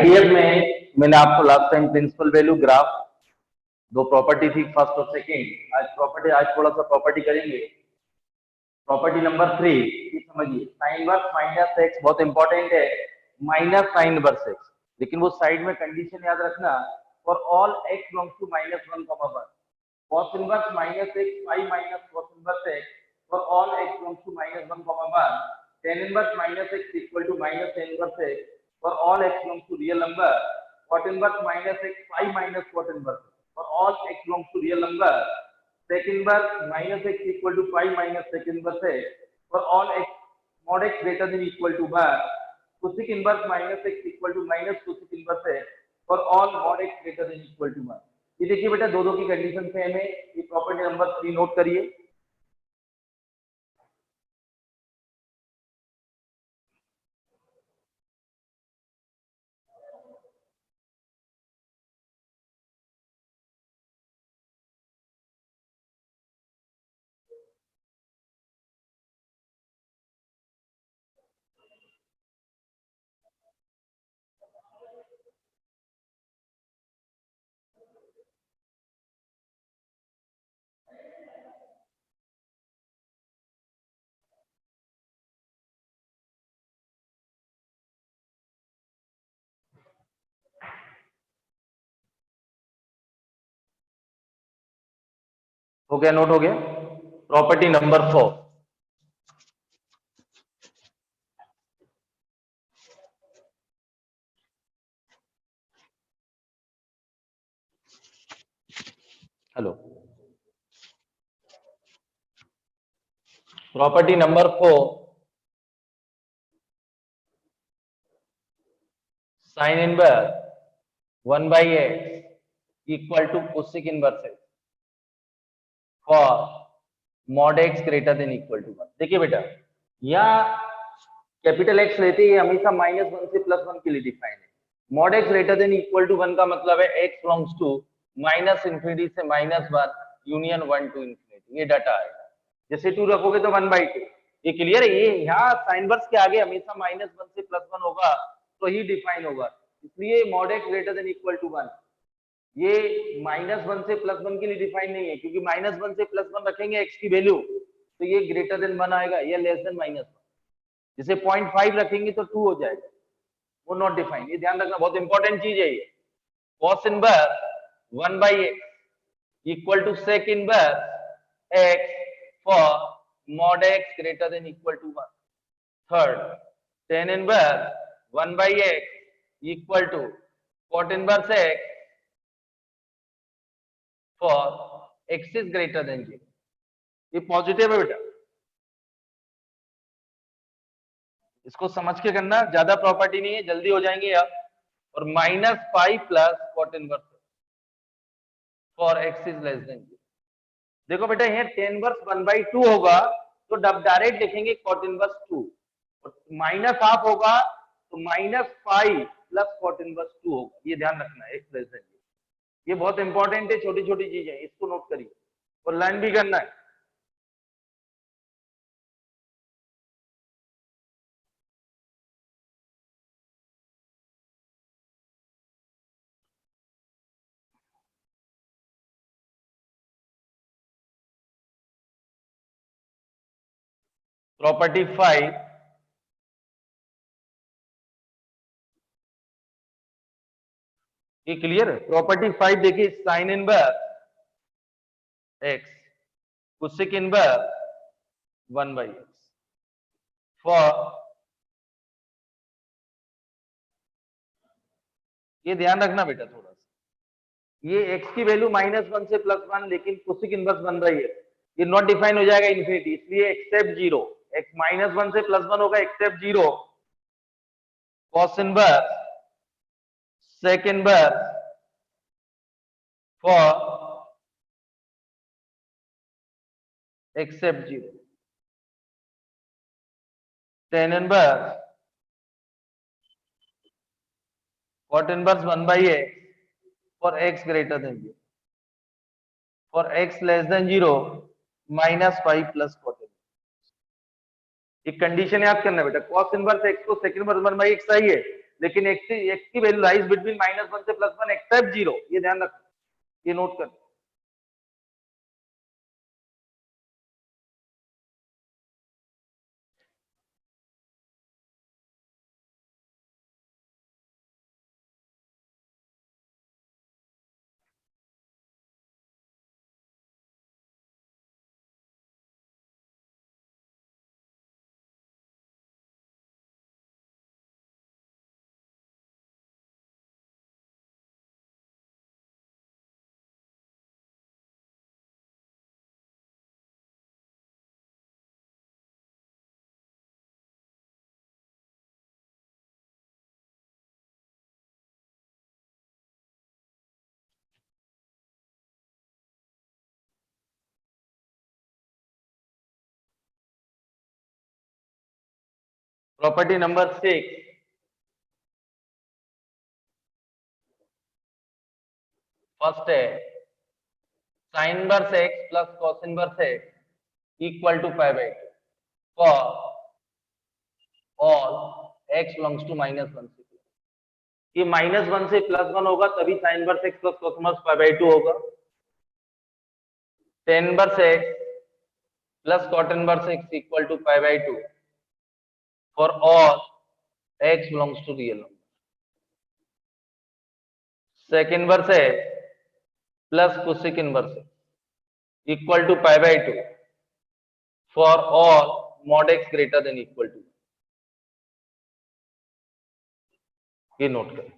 IDF में मैंने आपको last time principal value graph दो प्रॉपर्टी थी फर्स्ट और सेकंड, आज थोड़ा सा प्रॉपर्टी करेंगे। प्रॉपर्टी नंबर 3 समझिए, साइन वर्स माइनस एक्स बहुत इंपॉर्टेंट है, माइनस साइन वर्स एक्स, लेकिन वो साइड में कंडीशन याद रखना, for all x belongs to -1, cos inverse minus x y minus cos inverse x for all x belongs to -1, tan inverse minus x equal to minus tan inverse x for all x belongs to real number, cot inverse minus x y minus cot inverse for all x belongs to real number, sec inverse minus x equal to pi minus sec inverse x for all x mod x greater than equal to 1, cosec inverse minus x equal to minus cosec inverse x for all mod x greater than equal to 1। ये देखिए बेटा दो की condition same है। ये property number 3 note करिए। हो गया, नोट हो गया। Property number 4, hello, property number 4, sine inverse 1/x equal to cosec inverse x for mod x greater than equal to 1। देखिए बेटा, यहाँ कैपिटल एक्स लेते हैं हमेशा -1 से +1 के लिए डिफाइन है। Mod x greater than equal to 1 का मतलब है x बिलोंग्स टू -∞ से -1 यूनियन 1 टू इन्फिनिटी, ये डाटा आएगा। जैसे 2 रखोगे तो 1/2, ये क्लियर है। ये यहाँ साइन वर्स के आगे हमेशा -1 से +1 होगा तो ही डिफाइन होगा, इसलिए mod x greater than equal to 1 ये -1 से +1 के लिए डिफाइन नहीं है, क्योंकि -1 से +1 रखेंगे x की वैल्यू तो ये ग्रेटर देन 1 आएगा, या लेस देन -1। जैसे 0.5 रखेंगे तो 2 हो जाएगा, वो नॉट डिफाइन। ये ध्यान रखना, बहुत इंपॉर्टेंट चीज है ये। cos inverse 1/x equal to sec inverse x for mod x greater than equal to 1। Third, tan inverse 1/x equal to cot inverse x for x is greater than 0। ये positive है बेटा, इसको समझ के करना, ज्यादा प्रॉपर्टी नहीं है, जल्दी हो जाएंगे आप। और -5 plus cot inverse for x is less than 0। देखो बेटा, यहाँ tan इनवर्स 1/2 होगा तो डायरेक्ट लिखेंगे cot इनवर्स 2, और -½ होगा तो -5 प्लस cot इनवर्स 2 होगा। ये ध्यान रखना है, x लेस देन 0। ये बहुत इंपॉर्टेंट है, छोटी छोटी चीजें, इसको नोट करिए और लर्न भी करना है। प्रॉपर्टी 5, ये क्लियर है। प्रॉपर्टी 5 देखिए, sign inverse x cosec inverse 1/x for, ये ध्यान रखना बेटा थोड़ा सा, ये x की वैल्यू -1 से +1, लेकिन कोसेक इनवर्स 1/x ये नॉट डिफाइन हो जाएगा इन्फिनिटी, इसलिए एक्सेप्ट 0, x -1 से +1 होगा, except 0, cos inverse sec inverse for except 0, tan inverse cot inverse 1/x for x greater than 0, for x less than 0 -5 plus cot inverse. एक condition याद करना बेटा, cos इनवर्स x को sec इनवर्स 1/x चाहिए, लेकिन x की value lies between -1 से +1 accept 0, ये ध्यान रखना, ये नोट कर। प्रॉपर्टी नंबर 6, फर्स्ट है sin inverse x plus cos inverse x equal to π/2 for all x belongs to -1 से, ये -1 से +1 होगा तभी sin inverse x plus cos inverse π/2 होगा। tan inverse x plus cot inverse x equal to π/2 for all x belongs to real number. sec inverse x plus cosec inverse x equal to π/2 for all mod x greater than equal to, ये note करें।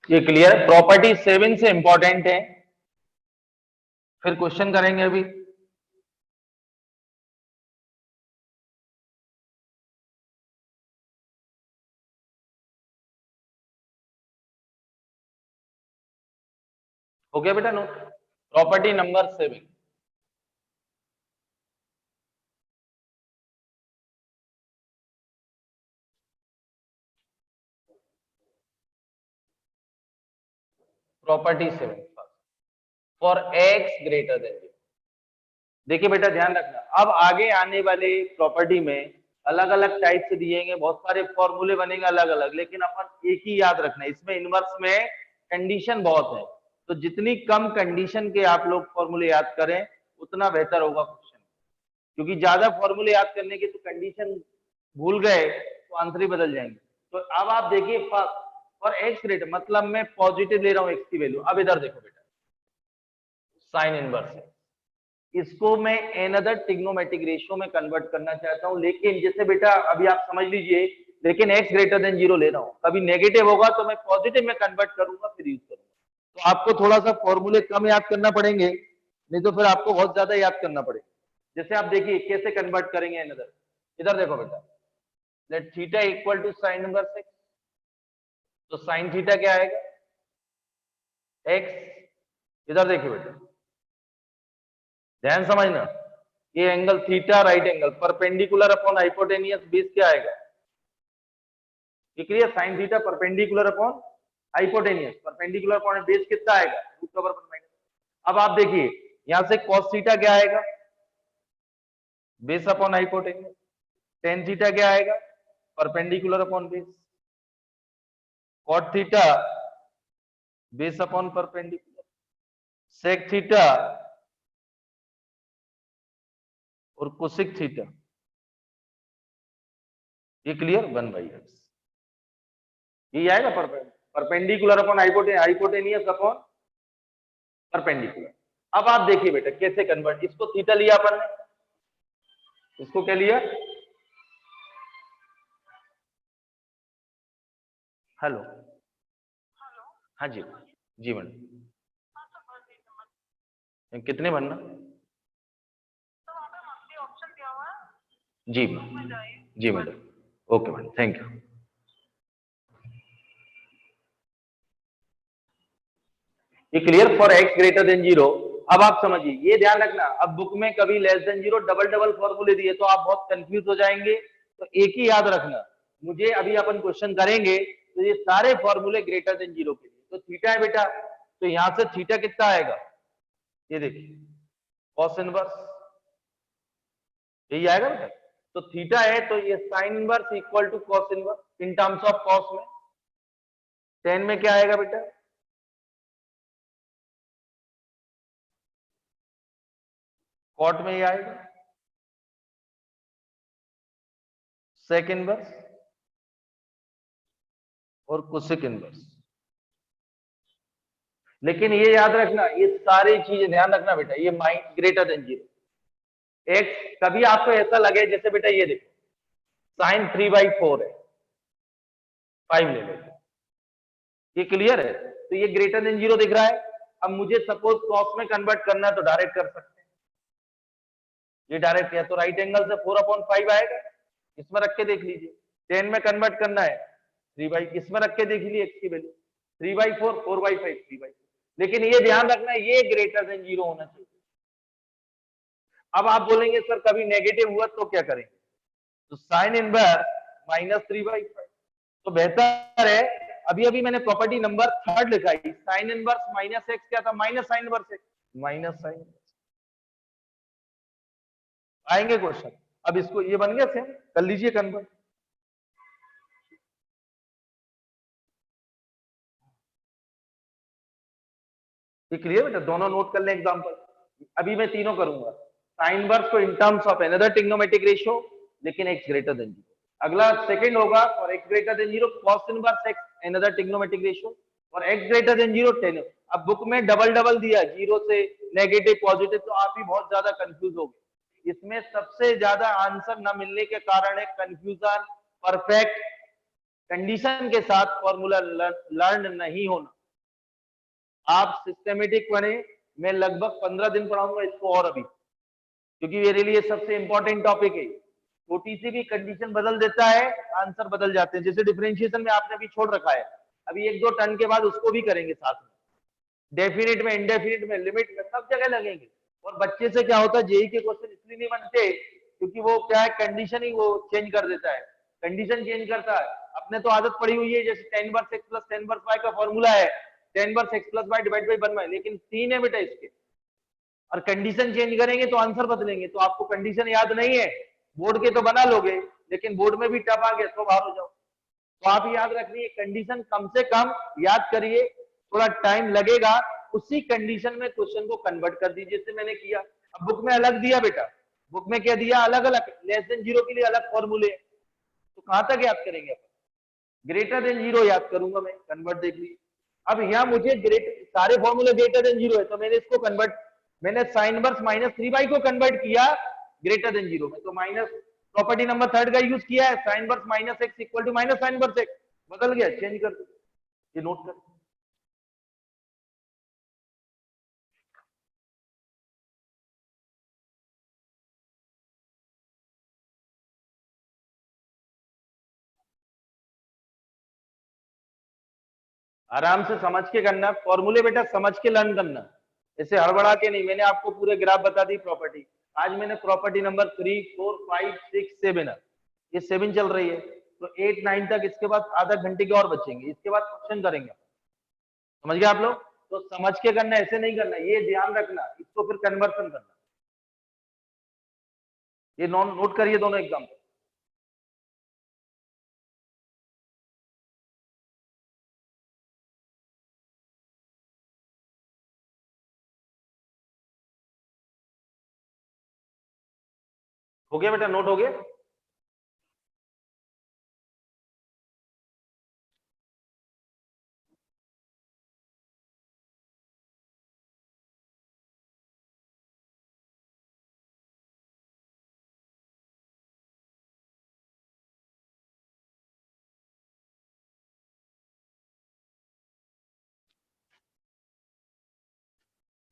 ये clear है, property 7 से important है, फिर question करेंगे अभी। हो गया बेटा note. Property number 7, property 7 for x greater than 0। देखिए बेटा ध्यान रखना, अब आगे आने वाले प्रॉपर्टी में अलग अलग टाइप से दिएंगे, बहुत सारे फॉर्मूले बनेंगे अलग अलग, लेकिन अपन एक ही याद रखना, इसमें इनवर्स में कंडीशन बहुत है, तो जितनी कम कंडीशन के आप लोग फॉर्मूले याद करें उतना बेहतर होगा क्वेश्चन, क्योंकि ज्यादा फॉर्मूले याद करने के तो कंडीशन भूल गए तो आंसर ही बदल जाएंगे। तो अब आप देखिए फॉर एक्स ग्रेटर, मतलब मैं पॉजिटिव ले रहा हूं एक्स की वैल्यू। अब इधर देखो बेटा, साइन इनवर्स है, इसको मैं एनदर ट्रिग्नोमेट्रिक रेशियो में कन्वर्ट करना चाहता हूं, लेकिन जैसे बेटा अभी आप समझ लीजिए, लेकिन x ग्रेटर देन 0 ले रहा हूं, कभी नेगेटिव होगा तो मैं पॉजिटिव में कन्वर्ट करूंगा फिर यूज करूंगा, तो आपको थोड़ा सा फॉर्मूले कम याद करना पड़ेंगे, नहीं तो फिर आपको बहुत ज्यादा याद करना पड़ेगा। जैसे आप देखिए कैसे कन्वर्ट करेंगे एनदर, इधर देखो बेटा, let theta equal to sine inverse x, तो साइन थीटा क्या आएगा x, इधर देखिए बेटा ध्यान समझना, ये angle theta right angle perpendicular upon hypotenuse base क्या आएगा, clear, sine theta perpendicular upon hypotenuse, perpendicular upon base कितना आएगा रूट ओवर माइनस। अब आप देखिए यहां से cos थीटा क्या आएगा base upon hypotenuse, tan theta क्या आएगा perpendicular upon base, cot theta base upon perpendicular, sec theta और cosec थीटा, ये क्लियर 1/x, ये आएगा perpendicular upon hypotenuse upon perpendicular. अब आप देखिए बेटा कैसे कन्वर्ट, इसको थीटा लिया अपन ने, इसको क्या लिया, हेलो, हाँ जी जी मैडम, कितने भरना, जी मैम, जी madam, okay madam, thank you. ये clear for x greater than 0। अब आप समझिए, ये ध्यान रखना, अब बुक में कभी लेस देन 0 डबल डबल फॉर्मूले दिए तो आप बहुत कंफ्यूज हो जाएंगे। तो एक ही याद रखना, मुझे अभी अपन क्वेश्चन करेंगे तो ये सारे फॉर्मूले ग्रेटर देन 0 के लिए। तो थीटा है बेटा, तो यहां से थीटा कितना आएगा, ये देखिए कॉस इनवर्स, यही आएगा बेटा। तो थीटा है तो ये sine inverse equal to cos inverse in terms of cos में। टेन में क्या आएगा बेटा, कॉट में ये आएगा सेक इनवर्स और कोसेक इनवर्स। लेकिन ये याद रखना, ये सारी चीजें ध्यान रखना बेटा, ये माइनस ग्रेटर देन 0। एक्स कभी आपको ऐसा लगे जैसे बेटा ये देखो साइन 3/4 है, 5 ले लेते, ये क्लियर है। तो ये ग्रेटर देन 0 दिख रहा है। अब मुझे सपोज कॉस में कन्वर्ट करना है तो डायरेक्ट कर सकते हैं, ये डायरेक्ट है तो राइट एंगल से 4/5 आएगा, इसमें रख के देख लीजिए। 10 में कन्वर्ट करना है 3 इसमें रख के देख लीजिए एक्स की वैल्यू 3/4, 4/5, 3/4। लेकिन ये ध्यान रखना ये ग्रेटर देन 0 होना चाहिए। अब आप बोलेंगे सर कभी नेगेटिव हुआ तो क्या करेंगे, तो साइन इनवर्स -3/5। तो बेहतर है, अभी अभी मैंने प्रॉपर्टी नंबर 3 लिखा है, साइन इनवर्स माइनस एक्स क्या था, minus sine inverse x, minus sine. आएंगे क्वेश्चन। अब इसको ये बन गया सेम, कर लीजिए कन्वर्ट। ये क्लियर बेटा, दोनों नोट कर ले एग्जांपल। अभी मैं तीनों करूंगा, साइन इनवर्स को इन terms of another trigonometric ratio, लेकिन एक्स ग्रेटर देन 0। अगला सेकंड होगा for x greater than 0 cos inverse x another trigonometric ratio, और एक्स ग्रेटर देन 0 10। अब बुक में डबल डबल दिया, 0 से नेगेटिव पॉजिटिव, तो आप भी बहुत ज्यादा कंफ्यूज हो गए। इसमें सबसे ज्यादा आंसर न मिलने के कारण है कंफ्यूजन, परफेक्ट कंडीशन के साथ फॉर्मूला लर्न नहीं होना। आप सिस्टमेटिक बने, मैं लगभग 15 दिन पढ़ाऊंगा इसको और अभी, क्योंकि मेरे लिए सबसे इंपॉर्टेंट टॉपिक है। छोटी सी भी कंडीशन बदल देता है, आंसर बदल जाते हैं। जैसे डिफरेंशिएशन में आपने अभी छोड़ रखा है, अभी 1-2 टर्न के बाद उसको भी करेंगे साथ में, डेफिनेट में, इंडेफिनिट में, लिमिट में, सब जगह लगेंगे। और बच्चे से क्या होता है, जेई के क्वेश्चन इसलिए नहीं बनते क्योंकि वो क्या है, कंडीशन ही वो चेंज कर देता है, कंडीशन चेंज करता है। अपने तो आदत पड़ी हुई है, जैसे tan inverse x plus tan inverse y का फॉर्मूला है tan inverse x plus y divide by 1 लेकिन 3 है बेटा इसके, और कंडीशन चेंज करेंगे तो आंसर बदलेंगे। तो आपको कंडीशन याद नहीं है, बोर्ड के तो बना लोगे, लेकिन बोर्ड में भी टफ आ गया तो बाहर हो जाओ। तो आप याद रखिए, कंडीशन कम से कम याद करिए, थोड़ा टाइम लगेगा, उसी कंडीशन में क्वेश्चन को कन्वर्ट कर दीजिए, जैसे मैंने किया। अब बुक में अलग दिया बेटा, बुक में क्या दिया, अलग अलग, लेस देन 0 के लिए अलग फॉर्मूले, तो कहां तक याद करेंगे अपन, ग्रेटर देन 0 याद करूंगा मैं, कन्वर्ट देख लीजिए। अब यहाँ मुझे सारे फॉर्मूले ग्रेटर देन 0 है, तो मैंने इसको कन्वर्ट, मैंने साइन इनवर्स -3/, को कन्वर्ट किया ग्रेटर देन 0 में, तो माइनस प्रॉपर्टी नंबर 3 का यूज किया है, sine inverse -x equal to minus sine inverse x, बदल गया, चेंज कर दो, ये नोट कर। आराम से समझ के करना, फॉर्मूले बेटा समझ के लर्न करना, ऐसे हड़बड़ा के नहीं। मैंने आपको पूरे ग्राफ बता दी प्रॉपर्टी, आज मैंने प्रॉपर्टी नंबर 3, 4, 5, 6, 7 है, ये 7 चल रही है, तो 8, 9 तक, इसके बाद आधा घंटे के और बचेंगे, इसके बाद क्वेश्चन करेंगे। समझ गए आप लोग, तो समझ के करना, ऐसे नहीं करना, ये ध्यान रखना, इसको फिर कन्वर्सन करना। ये नोट करिए दोनों एग्जाम्पल। हो गया बेटा, नोट हो गया।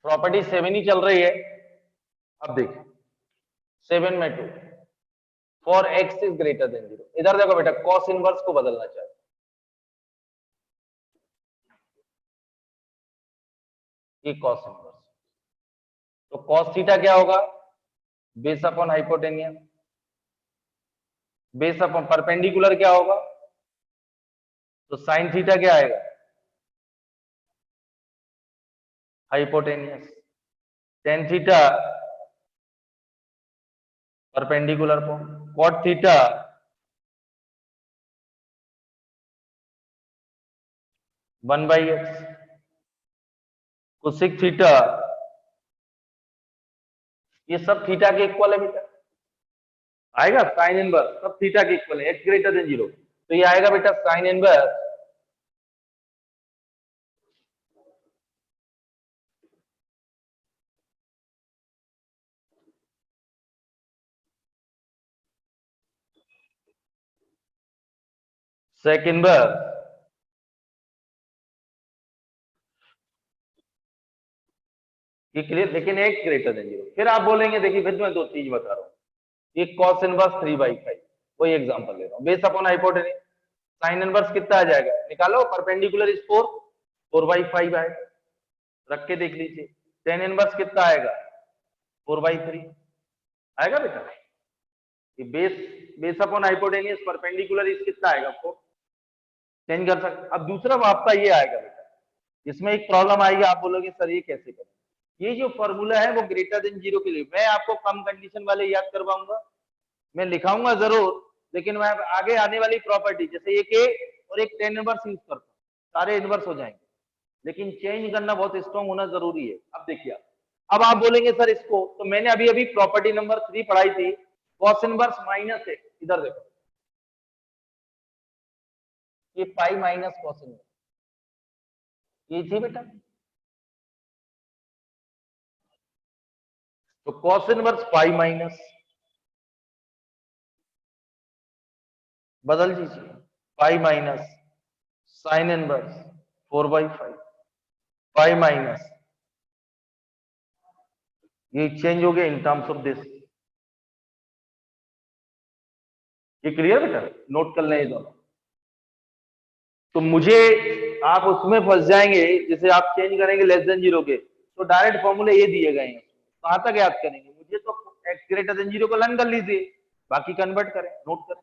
प्रॉपर्टी 7 ही चल रही है। अब देखिए 7 में 2, for x is greater than 0। इधर देखो बेटा, कॉस इनवर्स को बदलना चाहिए। ये कॉस इनवर्स, तो कॉस थीटा क्या होगा? Base upon hypotenuse. Base upon perpendicular क्या होगा? तो साइन थीटा क्या आएगा? हाइपोटेनियस। टेन थीटा परपेंडिकुलर को। Cot theta 1/x। Cosec theta, ये सब थीटा के इक्वल है बेटा, आएगा साइन इनवर्स सब थीटा के इक्वल है, एक्स ग्रेटर देन 0, तो ये आएगा बेटा साइन इनवर्स सेक इनवर्स ये क्लियर। लेकिन एक्स ग्रेटर देन 0, फिर आप बोलेंगे देखिए फिर मैं दो चीज बता रहा हूँ, ये कॉस इनवर्स 3/5, वही एग्जांपल ले रहा हूँ, base upon hypotenuse. Sine inverse कितना आ जाएगा? निकालो, परपेंडिकुलर इज 4/5 आएगा, रख के देख लीजिए। टेन इनवर्स कितना आएगा? 4/3 आएगा बेटा। ये base upon hypotenuse perpendicular is कितना आएगा आपको चेंज कर सकते। अब दूसरा आपका ये आएगा बेटा, इसमें एक प्रॉब्लम आएगी, आप बोलोगे सर ये कैसे करें? ये जो फॉर्मूला है वो ग्रेटर देन 0 के लिए, मैं आपको कम कंडीशन वाले याद करवाऊंगा, मैं लिखाऊंगा जरूर, लेकिन मैं आगे आने वाली प्रॉपर्टी जैसे एक ए और एक टेन इनवर्स यूज करता हूँ, सारे इनवर्स हो जाएंगे, लेकिन चेंज करना बहुत स्ट्रॉन्ग होना जरूरी है। अब देखिए, अब आप बोलेंगे सर इसको, तो मैंने अभी अभी प्रॉपर्टी नंबर 3 पढ़ाई थी, कॉस इनवर्स माइनस है, इधर देखो ये पाई माइनस कॉस इनवर्स, ये थी बेटा। तो कॉस इनवर्स पाई माइनस, बदल दीजिए, pi minus sine inverse 4/5, pi minus, ये चेंज हो गया इन टर्म्स ऑफ दिस। ये क्लियर बेटा, नोट कर लें ये दोनों। तो मुझे आप उसमें फंस जाएंगे, जैसे आप चेंज करेंगे लेस देन 0 के, तो डायरेक्ट फॉर्मूले ये दिए गए हैं, कहां तक याद करेंगे? मुझे तो एक्स ग्रेटर देन 0 को लर्न कर लीजिए, बाकी कन्वर्ट करें, नोट करें।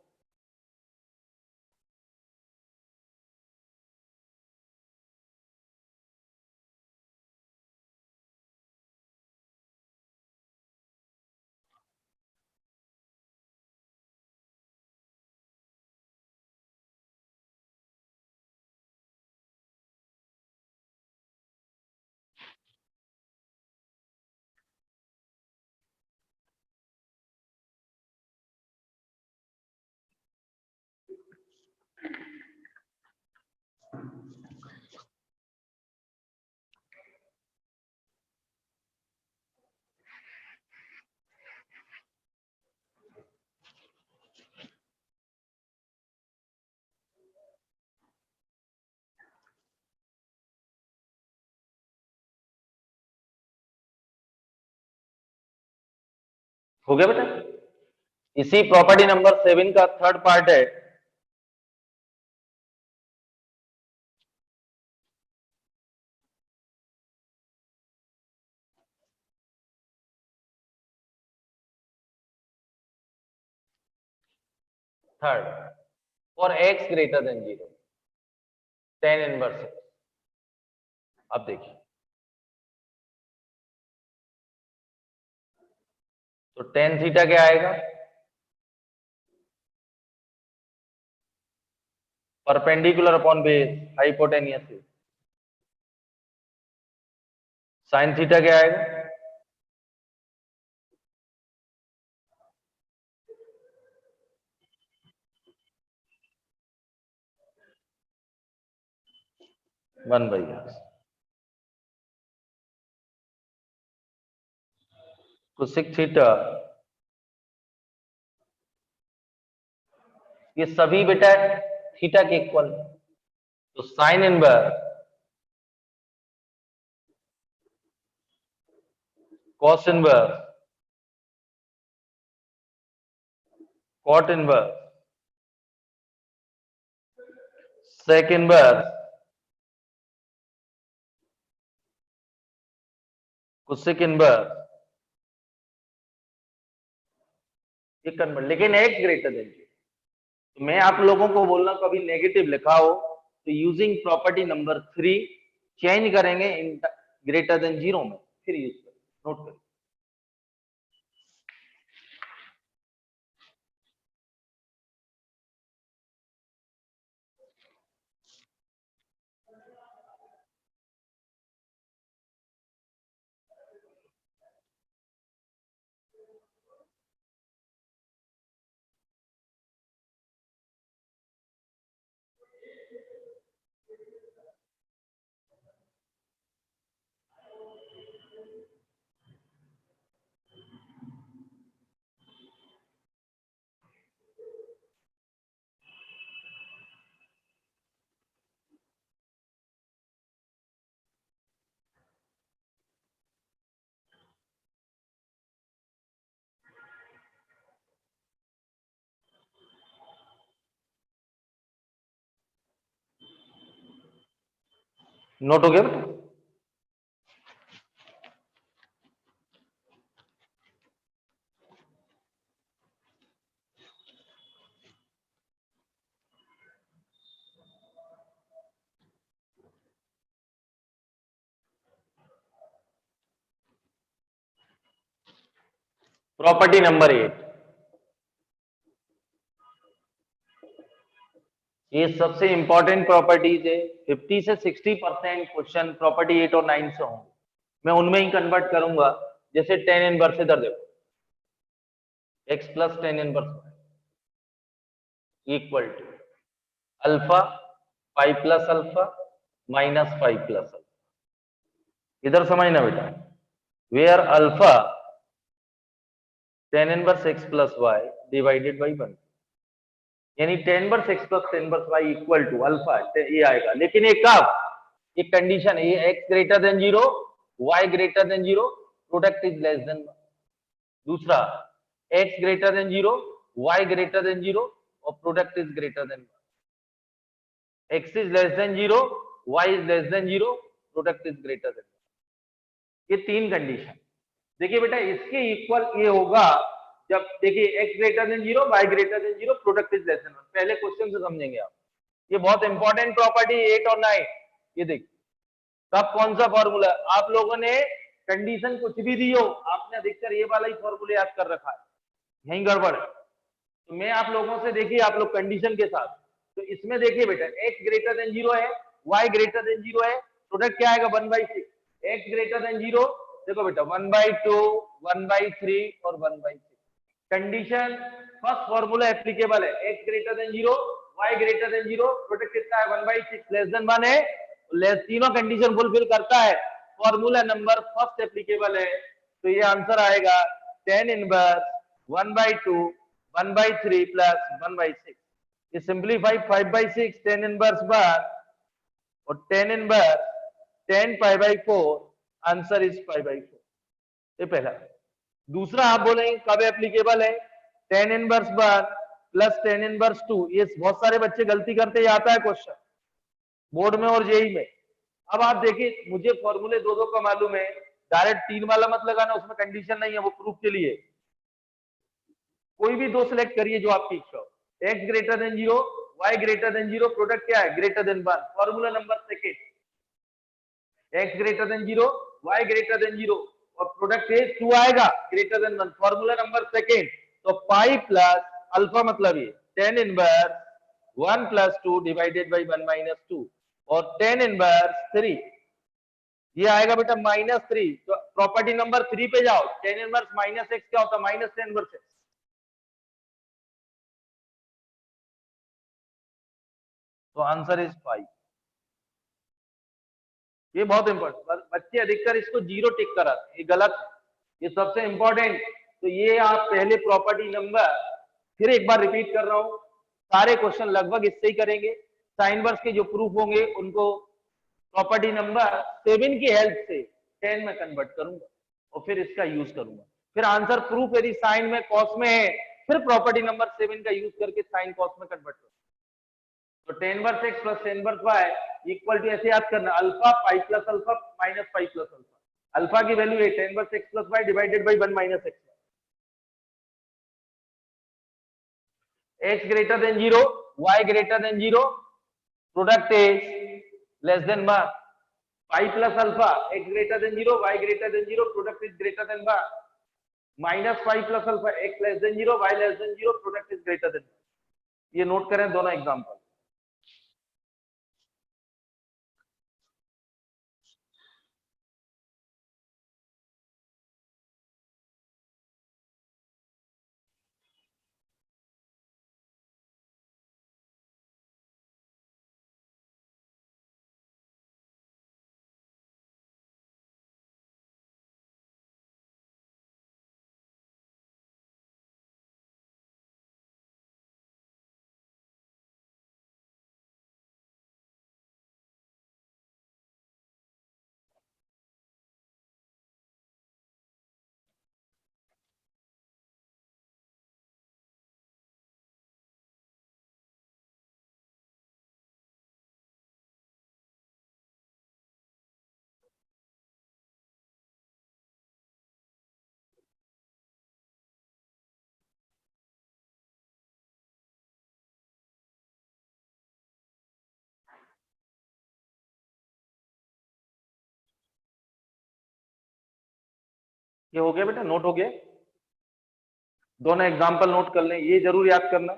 हो गया बेटा, इसी प्रॉपर्टी नंबर 7 का थर्ड पार्ट है, third, for x greater than 0 tan inverse. अब देखिए, तो टेन थीटा क्या आएगा? Perpendicular upon base hypotenuse. Sign theta क्या आएगा? One by x. Cosec theta, ये सभी बेटा थीटा के इक्वल, तो sine inverse cos inverse cot inverse, sec inverse, cosec inverse, ये कन्वर्ट, लेकिन x ग्रेटर देन 0। तो मैं आप लोगों को बोलना कभी नेगेटिव लिखा हो तो यूजिंग प्रॉपर्टी नंबर 3 चेंज करेंगे इन ग्रेटर देन 0 में, फिर यूज करें, नोट करें। नोट हो गया बेटा? प्रॉपर्टी नंबर 8, ये सबसे इंपॉर्टेंट प्रॉपर्टीज है। 50 से 60% क्वेश्चन प्रॉपर्टी 8 और 9 से होंगे, मैं उनमें ही कन्वर्ट करूंगा। जैसे tan इनवर्स, इधर देखो, x plus tan inverse equal to alpha 5 plus alpha minus 5 plus alpha. इधर समझना बेटा, where alpha tan inverse x plus y divided by 1, यानी tan inverse x plus tan inverse y equal to alpha, ये आएगा। लेकिन ये कब, एक कंडीशन है, ये x greater than 0, y greater than 0, product is less than 1। दूसरा, x greater than 0, y greater than 0 और product is greater then 1। x is less than 0, y is less than 0, product is greater then 1। ये तीन condition. देखिए बेटा, इसके equal ये होगा जब, देखिए x greater than 0, y greater than 0, product is less than 1। पहले क्वेश्चन से समझेंगे आप, ये बहुत इंपॉर्टेंट प्रॉपर्टी 8 और 9। ये देखिए, तब कौन सा फॉर्मूला, आप लोगों ने कंडीशन कुछ भी दी हो, आपने अधिकतर ये वाला ही फॉर्मूला याद कर रखा है, यही गड़बड़ है। तो मैं आप लोगों से, देखिए आप लोग कंडीशन के साथ, तो इसमें देखिए बेटा, x ग्रेटर देन 0 है, y ग्रेटर देन 0 है, प्रोडक्ट क्या आएगा 1/6। x ग्रेटर देन 0, देखो बेटा 1/2, 1/3 और 1/6। कंडीशन फर्स्ट फॉर्मूला एप्लीकेबल है, x greater than 0, y greater than 0, product कितना है 1/6, लेस देन 1 है, तीनों कंडीशन फुलफिल करता है, फॉर्मूला नंबर फर्स्ट एप्लीकेबल है। तो ये आंसर आएगा tan इनवर्स 1/2, 1/3 प्लस 1/6। ये सिंप्लीफाई 5/6 tan इनवर्स बार और tan inverse tan π/4, answer is 5/4। ये पहला। दूसरा आप बोलेंगे कब एप्लीकेबल है, tan इनवर्स बार प्लस tan इनवर्स 2। ये बहुत सारे बच्चे गलती करते ही आता है क्वेश्चन बोर्ड में और जेई में। अब आप देखिए, मुझे फॉर्मूले दो दो का मालूम है, डायरेक्ट 3 वाला मत लगाना, उसमें कंडीशन नहीं है, वो प्रूफ के लिए। कोई भी दो सिलेक्ट करिए जो आपकी इच्छा हो। x greater than 0, y greater than 0, product क्या है greater than 1, formula number second. x greater than 0, y greater than 0 और प्रोडक्ट है 2 आएगा greater than 1, formula number second. तो पाई प्लस अल्फा मतलब ये tan inverse 1 plus 2 divided by 1 minus 2 और tan inverse 3, ये आएगा बेटा -3। तो प्रॉपर्टी नंबर 3 पे जाओ, tan इनवर्स माइनस x क्या होता है, माइनस tan इनवर्स x। तो आंसर इज 5। ये बहुत इंपॉर्टेंट, बच्चे अधिकतर इसको 0 टिक कराते, ये गलत है, ये सबसे इंपॉर्टेंट। तो ये आप पहले प्रॉपर्टी नंबर, फिर एक बार रिपीट कर रहा हूं, सारे क्वेश्चन लगभग इससे ही करेंगे। साइन वर्स के जो प्रूफ होंगे उनको प्रॉपर्टी नंबर 7 की हेल्प से 10 में कन्वर्ट करूंगा और फिर इसका यूज करूंगा। फिर आंसर प्रूफ यदि साइन में कॉस में है फिर प्रॉपर्टी नंबर 7 का यूज करके साइन कॉस में कन्वर्ट करो। तो tan inverse x plus tan inverse y equal to ऐसे याद करना alpha pi plus alpha minus pi plus alpha. Alpha की वैल्यू है tan inverse x plus y divided by 1 minus x। x greater than 0, y greater than 0, product is less than 1. Pi plus alpha, x greater than 0, y greater than 0, product is greater than 1. Minus pi plus alpha, x less than 0, y less than 0, product is greater than 1. ये note करें दोनों example. ये हो गया बेटा, note हो गया। दोनों एग्जांपल नोट कर लें, ये जरूर याद करना।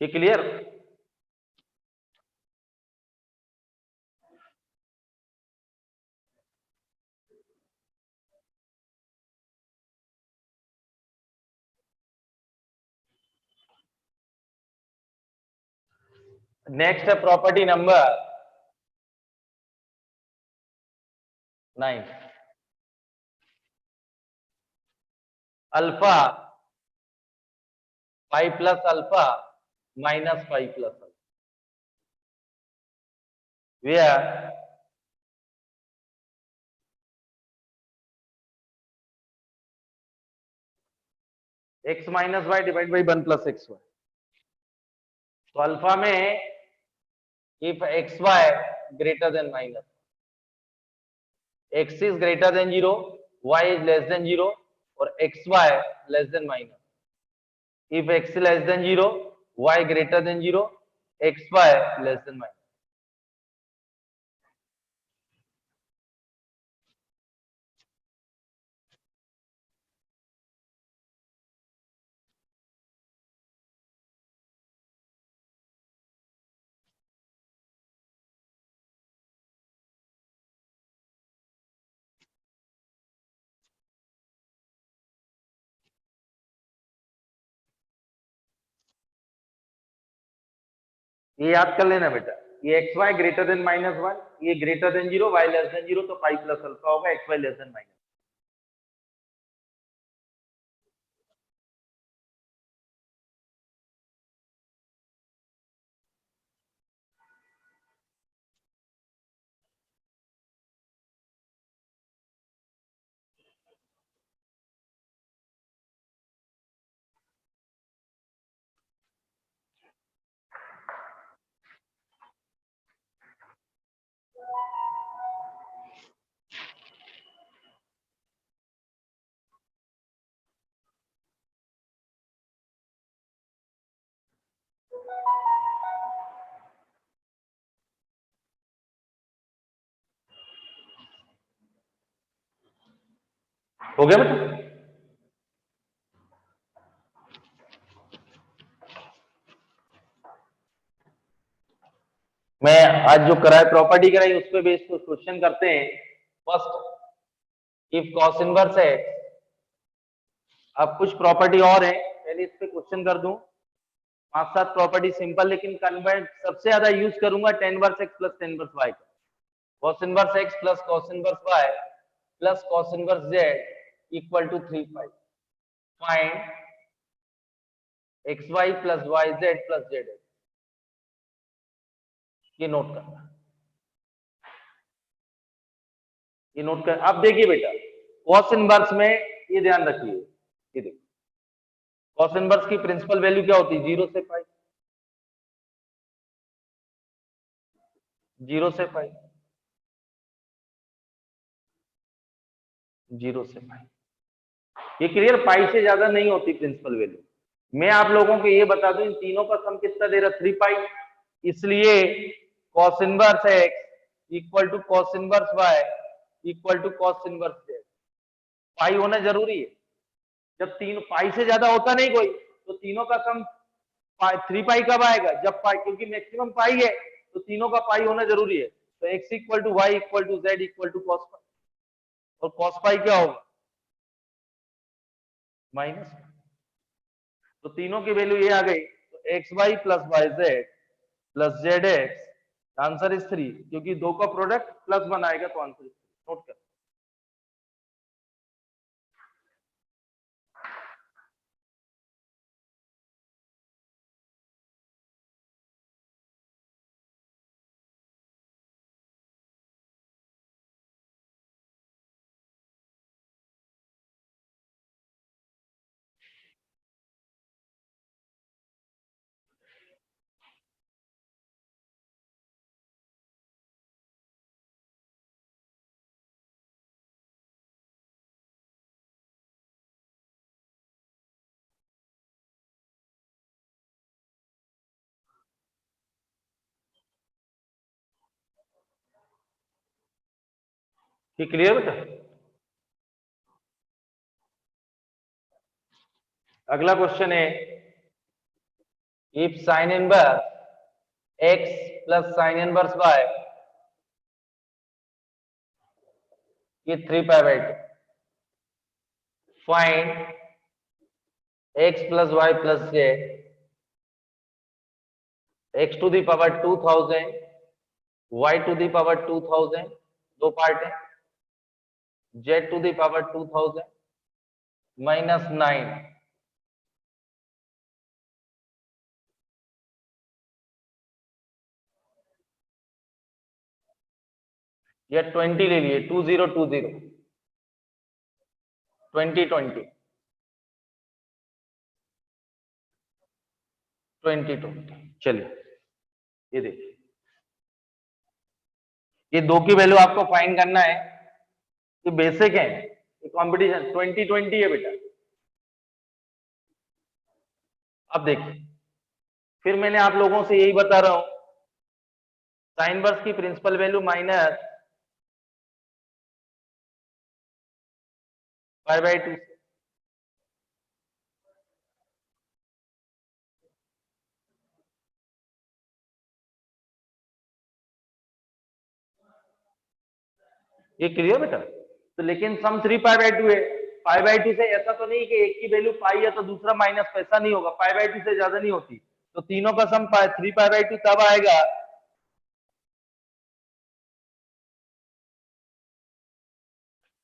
ये क्लियर? नेक्स्ट है property number 9। Alpha pi plus alpha minus pi plus alpha, where x minus y divide by 1 plus x y. तो अल्फा में if x y greater than minus, x is greater than 0, y is less than 0 और xy less than minus. If x less than 0, y greater than 0, xy less than minus. ये याद कर लेना बेटा, ये x y greater than minus 1, ये greater than 0, y less than 0, तो pi plus alpha होगा, x y less than minus. हो गया बेटा? मैं आज जो कराए प्रॉपर्टी कराई उस पे बेस को क्वेश्चन करते हैं। फर्स्ट, इफ कॉस इनवर्स है, अब कुछ प्रॉपर्टी और है, पहले इस पे क्वेश्चन कर दूं। 5-7 प्रॉपर्टी सिंपल, लेकिन कन्वर्ट सबसे ज्यादा यूज करूंगा tan inverse x plus tan inverse y का। cos inverse x plus cos inverse y plus cos inverse z equal to 3 pi. Find xy plus yz plus z। ये note करना, ये नोट कर। अब देखिए बेटा कॉस इनवर्स में ये ध्यान रखिए, ये देखो कॉस इनवर्स की प्रिंसिपल वैल्यू क्या होती है, 0 से पाई, 0 से पाई, 0 से पाई। ये क्लियर, पाई से ज्यादा नहीं होती प्रिंसिपल वैल्यू। मैं आप लोगों को ये बता दूं इन तीनों का सम कितना दे रहा, 3 पाई, इसलिए cos inverse x equal to cos inverse y equal to cos inverse z। Pi होना जरूरी है, जब तीन पाई से ज्यादा होता नहीं कोई, तो तीनों का सम 3 पाई कब आएगा, जब पाई, क्योंकि मैक्सिमम पाई है तो तीनों का पाई होना जरूरी है। तो x equal to y equal to z equal to cos pi, और कॉस पाई क्या होगा, माइनस। तो तीनों की वैल्यू ये आ गई, तो x y plus y z plus z x, answer is 3, क्योंकि दो का प्रोडक्ट प्लस बनाएगा तो आंसर इज 3। नोट कर। ये क्लियर बेटा। अगला क्वेश्चन है, if sine inverse x plus sine inverse y, ये 3 pi by 2, find x plus y plus z, x to the power 2000 y to the power 2000, दो part है, z to the power 2000 minus 9। या 20 ले लिए, 2020 2020 2020। चलिए ये देखिए, ये दो की वैल्यू आपको फाइंड करना है, ये बेसिक है, ये कंपटीशन 2020 है बेटा। अब देखिए, फिर मैंने आप लोगों से यही बता रहा हूं, साइन वर्स की principal value minus pi by 2, ये क्लियर बेटा। तो लेकिन सम 3 पाई बाई 2 है, पाई बाई 2 से ऐसा तो नहीं कि एक की वैल्यू पाई है तो दूसरा माइनस, पैसा नहीं होगा, पाई बाई 2 से ज्यादा नहीं होती। तो तीनों का सम 3 पाई बाई 2 तब आएगा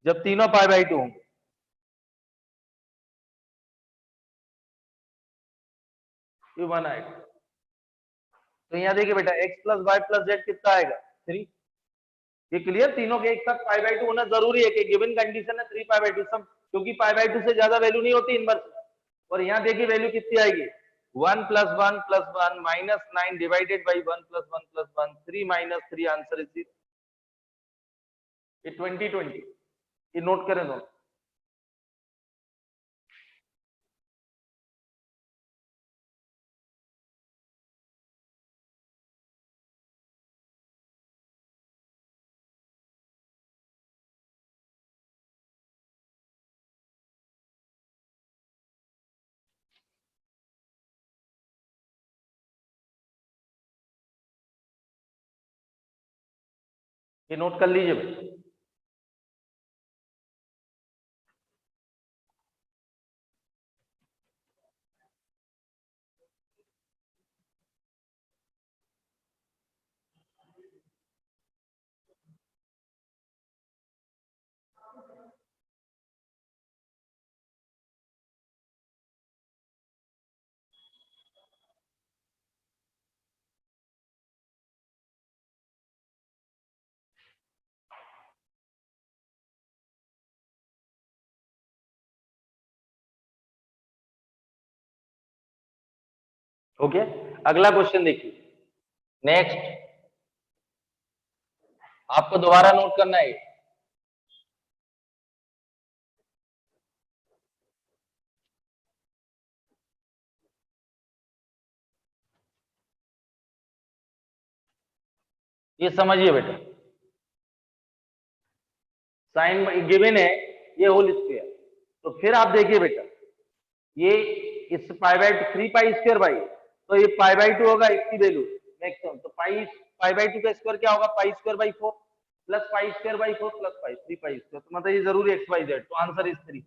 जब तीनों पाई बाई 2 होंगे। ये 1 आएगा। तो यहाँ देखिए बेटा x plus y plus z कितना आएगा, 3। ये क्लियर, तीनों के एक साथ पाई बाई 2 होना जरूरी है, कि गिवन कंडीशन है 3 पाई बाई 2 सब, क्योंकि पाई बाई 2 से ज्यादा वैल्यू नहीं होती इनवर्स। और यहाँ देखिए वैल्यू कितनी आएगी, 1 plus 1 plus 1 minus 9 divided by 1 plus 1 plus 1, 3 minus 3, answer is 0। ये 2020, ये नोट करें दोनों। ये नोट कर लीजिए भाई। ओके, अगला क्वेश्चन देखिए। नेक्स्ट आपको दोबारा नोट करना है। ये समझिए बेटा, साइन गिवन है ये होल स्क्वायर, तो फिर आप देखिए बेटा ये इस pi by 3 pi square by, तो ये पाई बाई 2 होगा इसकी वैल्यू मैक्सिमम, तो पाई पाई बाई 2 का स्क्वायर क्या होगा, pi square by 4 plus pi square by 4 plus pi 3 pi square, तो मतलब ये जरूरी एक्स वाई जेड, तो आंसर इज 3।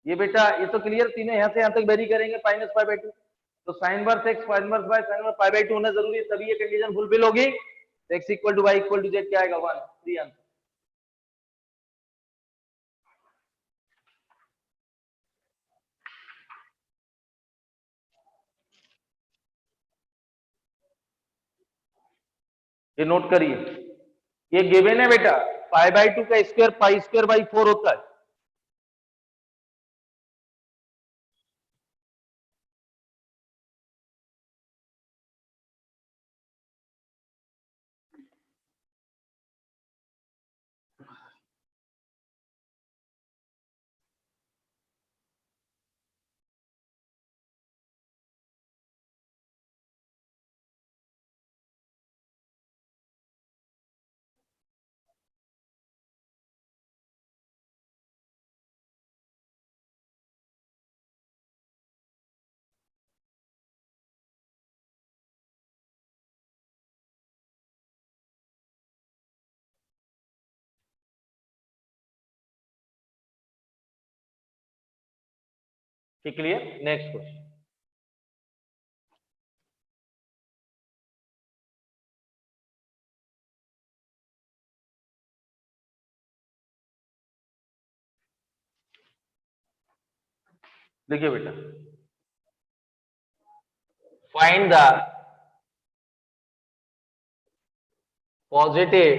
ये बेटा ये तो क्लियर, तीनों यहाँ से यहाँ तक वेरी करेंगे माइनस पाई बाई 2, तो sign inverse x pi inverse by sine inverse pi by 2 होना जरूरी है, तभी ये कंडीशन फुलफिल होगी। तो x equal to y equal to z क्या आएगा 1, 3 आंसर। ये नोट करिए, ये गिवन है बेटा, पाई बाई 2 का स्क्वायर पाई स्क्वायर बाई 4 होता है। Clear, next question. देखिए बेटा, find the positive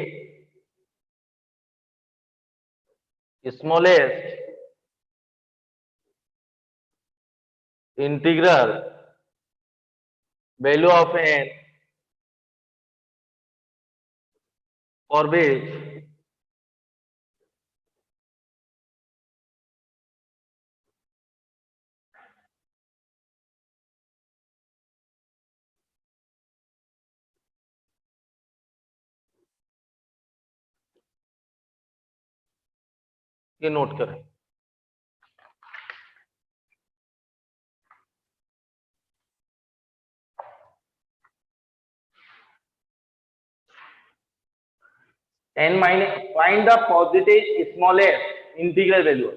smallest integral value of n for which ये नोट करें। N minus find the positive smallest integral value,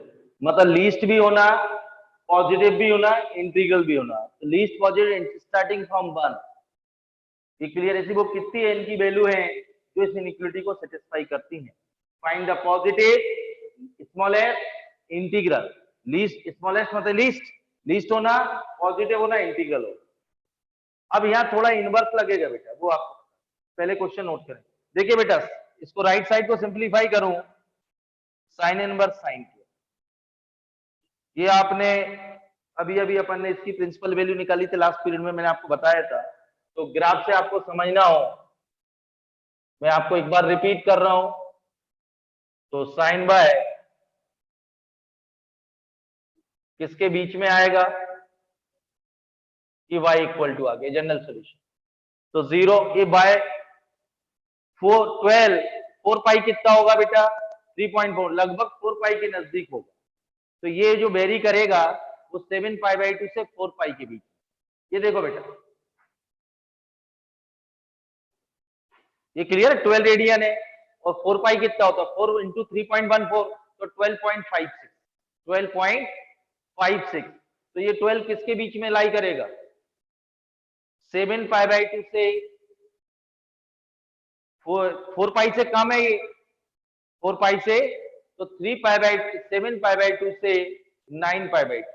मतलब लीस्ट भी होना, पॉजिटिव भी होना, इंटीग्रल भी होना, तो लीस्ट पॉजिटिव स्टार्टिंग फ्रॉम 1। ये क्लियर, ऐसी वो कितनी एन की वैल्यू है जो इस इनइक्वालिटी को सेटिस्फाई करती है। Find the positive smallest integral, least smallest मतलब लीस्ट, लीस्ट होना, पॉजिटिव होना, इंटीग्रल होना। अब यहाँ थोड़ा इनवर्स लगेगा बेटा, वो आप पहले क्वेश्चन नोट करें। देखिए बेटा, इसको राइट साइड को सिंप्लीफाई करूं, साइन इनवर्स साइन किया, ये आपने अभी अभी अपन ने इसकी प्रिंसिपल वैल्यू निकाली थी लास्ट पीरियड में, मैंने आपको बताया था। तो ग्राफ से आपको समझना हो, मैं आपको एक बार रिपीट कर रहा हूं, तो साइन बाय किसके बीच में आएगा, कि y इक्वल टू आ गया जनरल सोल्यूशन, तो 0 ये बाय 4 12 4 पाई कितना होगा बेटा 3.4, लगभग 4 पाई के नजदीक होगा। तो ये जो वेरी करेगा वो 7 पाई बाई 2 से 4 पाई के बीच। ये देखो बेटा, ये क्लियर है, 12 रेडियन है, और 4 पाई कितना होता है 4 इंटू 3.14, तो 12.56 12.56। तो ये 12 किसके बीच में लाई करेगा, 7 पाई बाई 2 से 4 पाई से कम है ये, 4 पाई से, तो 3 पाई बाई 7 पाई बाई 2 से 9 पाई बाई 2,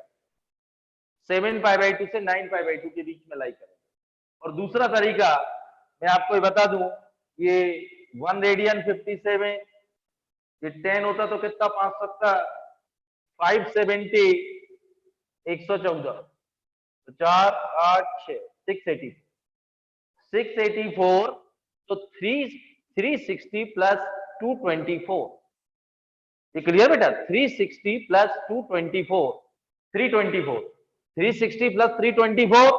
7 पाई बाई 2 से 9 पाई बाई 2 के बीच में लाई करेगा। और दूसरा तरीका मैं आपको बता दूं, ये 1 रेडियन 57, ये 10 होता तो कितना 5 सकता 570 114, तो 4 8 6 684 तो 360 प्लस 224 ये क्लियर बेटा 360 प्लस 224 324 360 प्लस 324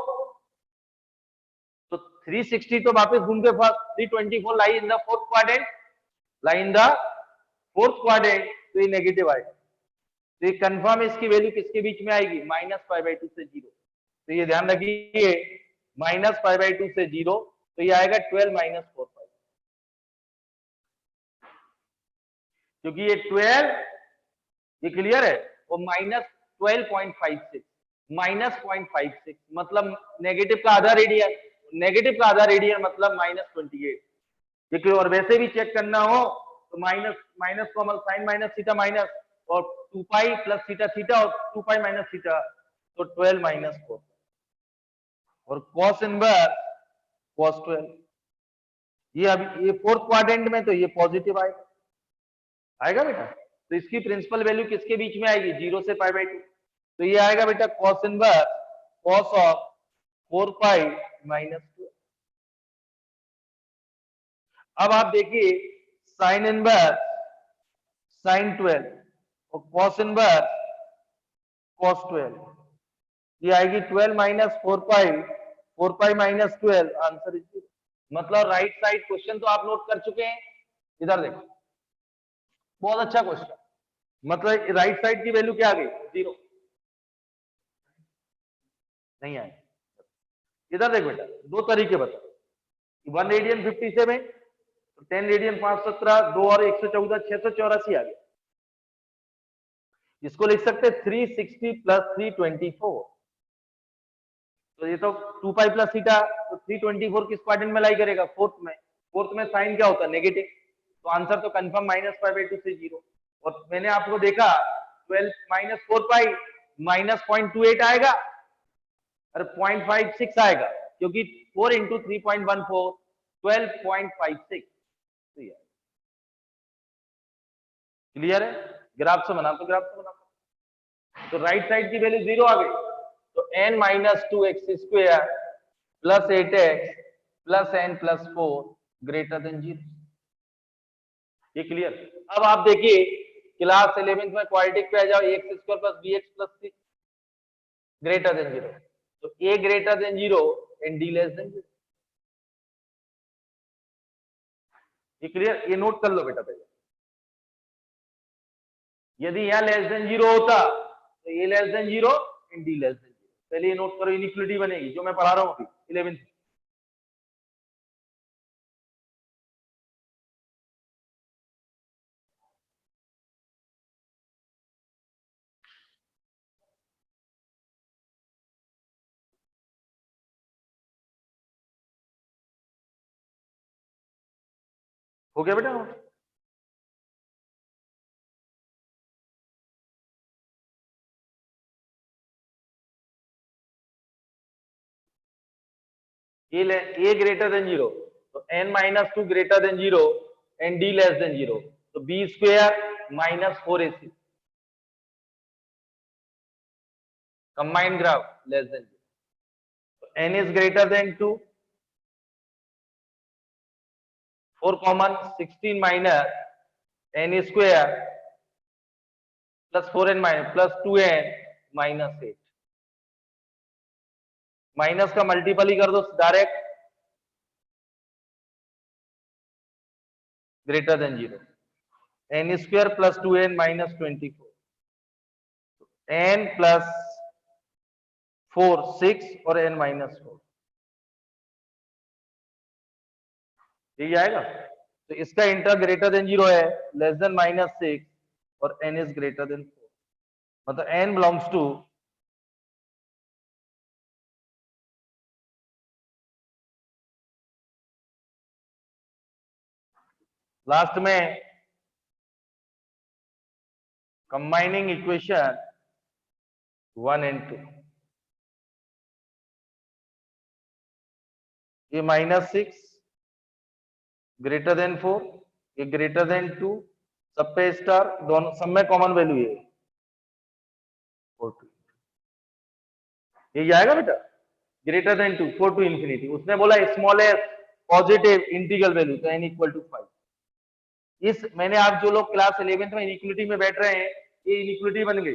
तो 360 तो वापस घूम के पास 324 लाई इन द फोर्थ क्वाड्रेंट तो ये नेगेटिव आएगा तो ये कंफर्म इसकी वैल्यू किसके बीच में आएगी -π/2 से 0 तो ये ध्यान रखिए -π/2 से 0 तो ये आएगा 12 - 4π क्योंकि ये 12 ये क्लियर है वो -12.56 -0.56 मतलब नेगेटिव का आधा रेडियन मतलब -28 ये और वैसे भी चेक करना हो तो minus common sine minus theta minus और 2π प्लस थीटा थीटा और 2π माइनस थीटा तो 12 - 4 और cos इनवर्स cos 12 ये अभी ये फोर्थ क्वाड्रेंट में तो ये पॉजिटिव आएगा बेटा तो इसकी प्रिंसिपल वैल्यू किसके बीच में आएगी 0 से π/2 तो ये आएगा बेटा cos इनवर्स cos ऑफ 4π - 2 अब आप देखिए sin इनवर्स sin 12 और cos इनवर्स cos 12 ये आएगी 12 - 4π 4π - 12 आंसर इज मतलब राइट साइड क्वेश्चन तो आप नोट कर चुके हैं इधर देखो बहुत अच्छा क्वेश्चन मतलब राइट साइड की वैल्यू क्या आ गई 0 नहीं आए इधर देख बेटा दो तरीके बता 1 रेडियन 57 10 रेडियन 517 2 और 114 684 आ गया इसको लिख सकते 360 प्लस 324 तो ये तो 2π प्लस थीटा तो 324 किस क्वाड्रेंट में लाई करेगा फोर्थ में साइन क्या होता है नेगेटिव तो आंसर तो कंफर्म -π/2 से 0 और मैंने आपको देखा 12 - 4π -0.28 आएगा और 0.56 आएगा क्योंकि 4 × 3.14 12.56 क्लियर है ग्राफ से बना तो राइट साइड की वैल्यू 0 आ गई तो n - 2x² plus 8x plus n plus 4 greater than 0 ये क्लियर अब आप देखिए क्लास 11th में क्वाड्रेटिक पे आ जाओ ax² plus bx plus c greater than 0 तो a greater than 0 and d less than 0 ये क्लियर ये नोट कर लो बेटा पहले यदि यहां लेस देन 0 होता तो a less than 0 and d less than 0 पहले ये नोट करो इनइक्वालिटी बनेगी जो मैं पढ़ा रहा हूं अभी 11th हो गया बेटा a ग्रेटर देन 0 तो n - 2 greater than 0 and d less than 0 तो b² - 4ac combined graph less than 0 so n is greater than 2 4 common 16 minus n square plus 4n minus plus 2n minus 8 minus का multiple ही कर दो direct greater than 0 n² plus 2n minus 24 n plus 4 6 और n minus 4 यही आएगा तो इसका inter greater than 0 है less than -6 और n इज ग्रेटर देन 4 मतलब n बिलोंग्स टू लास्ट में कंबाइनिंग इक्वेशन 1 एंड 2 ये -6 ग्रेटर देन 4 ये ग्रेटर देन 2 सब पे स्टार दोनों सब में कॉमन वैल्यू है 42 ये आएगा बेटा, ग्रेटर देन 2, 4 टू इंफिनिटी। उसने बोला smallest positive integral value, तो n इक्वल टू 5। इस मैंने आप जो लोग क्लास 11th में इनइक्वलिटी में बैठ रहे हैं, ये इनइक्वलिटी बन गई,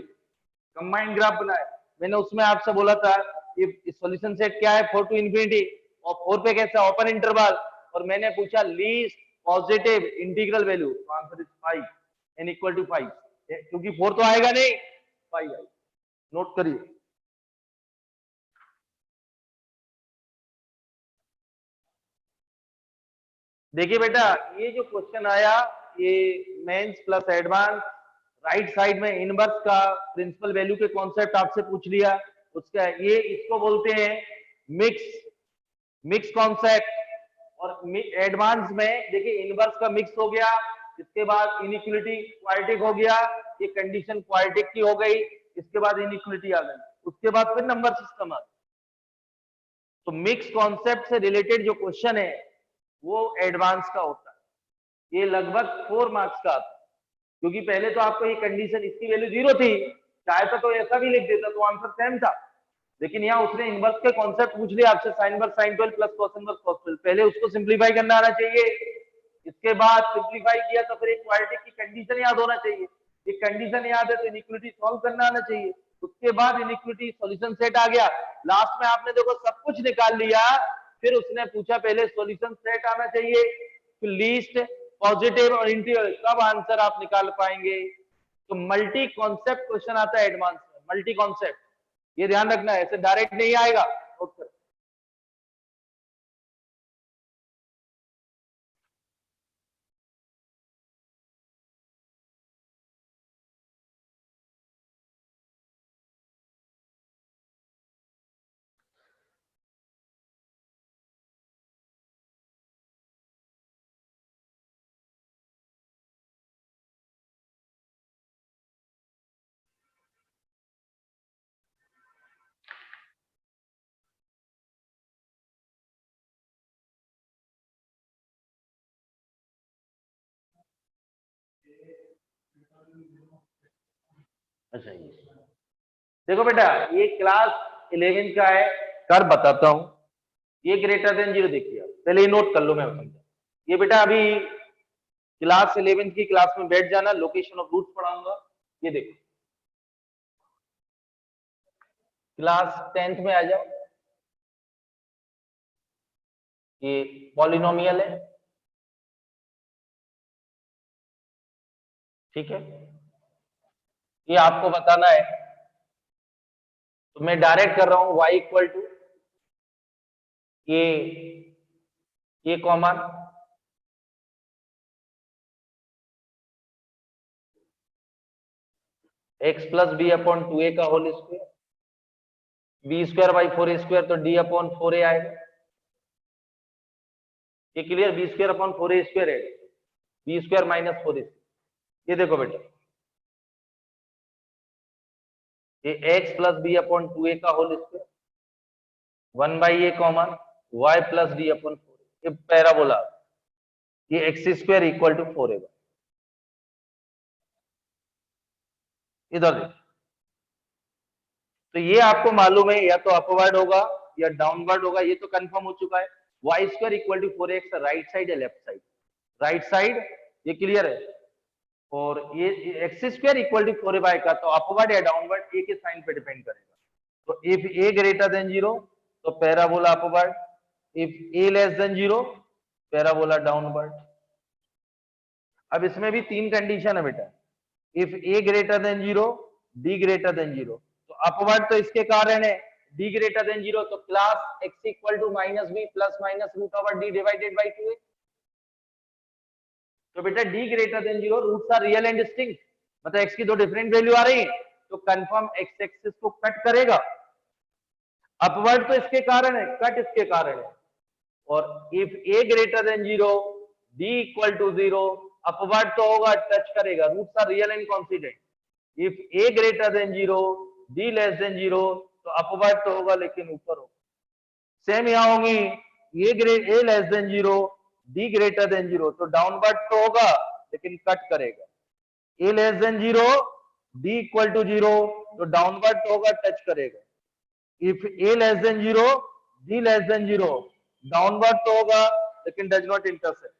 कंबाइंड ग्राफ बनाया। मैंने उसमें आपसे बोला था ये सॉल्यूशन सेट क्या है, 4 टू इंफिनिटी, और 4 पे कैसा ओपन इंटरवल, और मैंने पूछा लीस्ट पॉजिटिव इंटीग्रल वैल्यू, तो answer is 5, n equal to 5, क्योंकि 4 तो आएगा नहीं, 5 आएगा। नोट करिए। देखिए बेटा, ये जो क्वेश्चन आया, ये mains plus advance, right side में इनवर्स का प्रिंसिपल वैल्यू के कॉन्सेप्ट आपसे पूछ लिया, उसका ये इसको बोलते हैं मिक्स कॉन्सेप्ट। और एडवांस में देखिए इनवर्स का मिक्स हो गया, इसके बाद इनइक्वलिटी क्वाड्रेटिक हो गया, ये कंडीशन क्वाड्रेटिक की हो गई, इसके बाद इनइक्वलिटी आ गई, उसके बाद फिर नंबर सिस्टम आ गया। तो मिक्स कॉन्सेप्ट से रिलेटेड जो क्वेश्चन है वो एडवांस का होता है, ये लगभग 4 मार्क्स का आता है, क्योंकि पहले तो आपको ये कंडीशन इसकी वैल्यू 0 थी, चाहे तो ऐसा भी लिख देता तो आंसर सेम था, लेकिन यहाँ उसने इनवर्स के कॉन्सेप्ट पूछ लिया आपसे, sine inverse sine 12 plus cos inverse cos 12, पहले उसको सिंप्लीफाई करना आना चाहिए, इसके बाद सिंप्लीफाई किया तो फिर एक क्वाड्रेटिक की कंडीशन याद होना चाहिए, ये कंडीशन याद है तो इनइक्वलिटी सॉल्व करना आना चाहिए, उसके बाद इनइक्वलिटी सॉल्यूशन सेट आ गया, लास्ट में आपने देखो सब कुछ निकाल लिया, फिर उसने पूछा पहले सॉल्यूशन सेट आना चाहिए, फिर लीस्ट पॉजिटिव और इंटीग्रल, कब आंसर आप निकाल पाएंगे। तो मल्टी कॉन्सेप्ट क्वेश्चन आता है एडवांस में, मल्टी कॉन्सेप्ट, ये ध्यान रखना है, ऐसे डायरेक्ट नहीं आएगा। अच्छा, देखो बेटा, ये क्लास 11 का है, कर बताता हूं, ये ग्रेटर देन 0 देखिए, पहले ये नोट कर लो, मैं समझा। ये बेटा अभी क्लास 11 की क्लास में बैठ जाना, लोकेशन ऑफ रूट्स पढ़ाऊंगा, ये देखो क्लास 10th में आ जाओ, ये पॉलिनोमियल है, ठीक है, ये आपको बताना है, तो मैं डायरेक्ट कर रहा हूं y इक्वल टू ये common x plus b upon 2a का whole square, b square by 4a square, तो d अपॉन 4a आएगा, ये clear, b square upon 4a square है, बी स्क्वायर माइनस 4a, ये देखो बेटा, ये x plus b upon 2a का whole square, 1 by a common y plus d upon 4, ये पैराबोला, ये x square equal to 4a, इधर देखो, तो ये आपको मालूम है या तो अपवर्ड होगा या डाउनवर्ड होगा, ये तो कंफर्म हो चुका है, y square equal to 4x, right side या लेफ्ट साइड, राइट साइड, ये क्लियर है, और ये x square equal to 4a का, तो अपवर्ड या डाउनवर्ड ए के साइन पे डिपेंड करेगा, तो इफ ए ग्रेटर देन 0 तो parabola upward, if a less than 0 parabola downward. अब इसमें भी 3 कंडीशन है बेटा, if A greater than 0, D greater than 0, तो अपवर्ड तो इसके कारण है, डी ग्रेटर देन 0 तो class x equal to minus b plus minus root over d divided by 2a, तो बेटा d greater than 0 roots are real and distinct, मतलब x की दो डिफरेंट वैल्यू आ रही है, तो कंफर्म x एक्सिस को कट करेगा, अपवर्ड तो इसके कारण है, कट इसके कारण है, और if a greater than 0, d equal to 0, upward तो होगा, टच करेगा, roots are real and constant, if a greater than 0, d less than 0, तो अपवर्ड तो होगा लेकिन ऊपर होगा, सेम यहां होगी, a less than 0, d greater than 0, तो डाउनवर्ड तो होगा लेकिन कट करेगा, a less than 0, d equal to 0, तो डाउनवर्ड तो होगा, टच करेगा, if a less than 0, g less than 0, downward तो होगा लेकिन डज नॉट इंटरसेक्ट।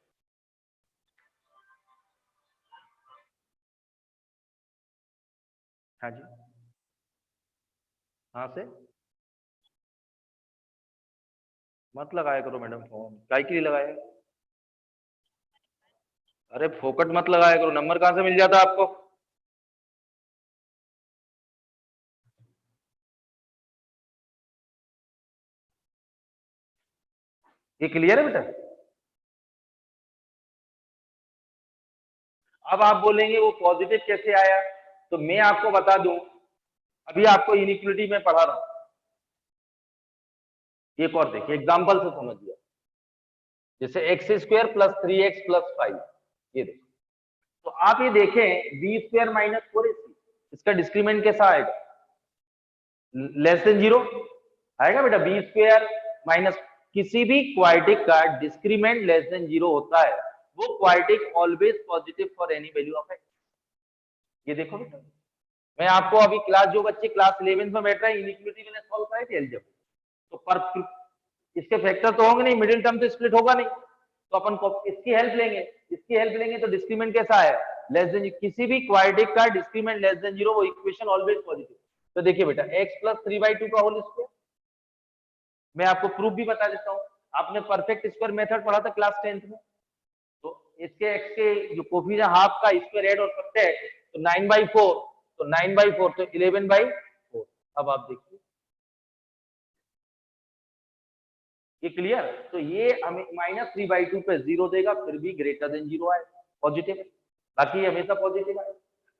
हाँ जी, हाँ से मत लगाया करो मैडम फोन, काय के लिए लगाया? अरे फोकट मत लगाया करो, नंबर कहां से मिल जाता आपको? ये क्लियर है बेटा? अब आप बोलेंगे वो पॉजिटिव कैसे आया, तो मैं आपको बता दूं, अभी आपको इनइक्वलिटी में पढ़ा रहा हूं, एक और देखिए एग्जांपल से समझिए। जैसे x square plus 3x plus 5, ये देखो, तो आप ये देखें बी स्क्वायर माइनस 4ac, इसका डिस्क्रीमेंट कैसा आएगा? लेस देन 0 आएगा बेटा। बी स्क्वायर माइनस, किसी भी क्वाड्रेटिक का डिस्क्रीमेंट लेस देन 0 होता है, वो quadratic always positive for any value of x. ये देखो बेटा, मैं आपको अभी क्लास, जो बच्चे क्लास 11 में बैठ रहे हैं, इनइक्वालिटी मैंने सॉल्व कराई थी अलजेब्रा, तो पर इसके फैक्टर तो होंगे नहीं, मिडिल टर्म तो स्प्लिट होगा नहीं, तो अपन इसकी हेल्प लेंगे, इसकी हेल्प लेंगे तो डिस्क्रीमेंट कैसा है? लेस देन, किसी भी क्वाड्रेटिक का डिस्क्रीमेंट लेस देन 0, वो इक्वेशन ऑलवेज पॉजिटिव। तो देखिए बेटा, x प्लस 3/2 का होल स्क्वायर, मैं आपको प्रूफ भी बता देता हूँ, आपने परफेक्ट स्क्वायर मेथड पढ़ा था क्लास 10th में, तो इसके x के जो कोफिशिएंट हाफ का स्क्वायर ऐड और सब्ट्रैक्ट, तो 9/4, तो 9/4 तो 11/4। अब आप देखिए, ये क्लियर? तो ये हमें -3/2 पे 0 देगा, फिर भी ग्रेटर देन 0 आए, पॉजिटिव है, बाकी हमेशा पॉजिटिव आए।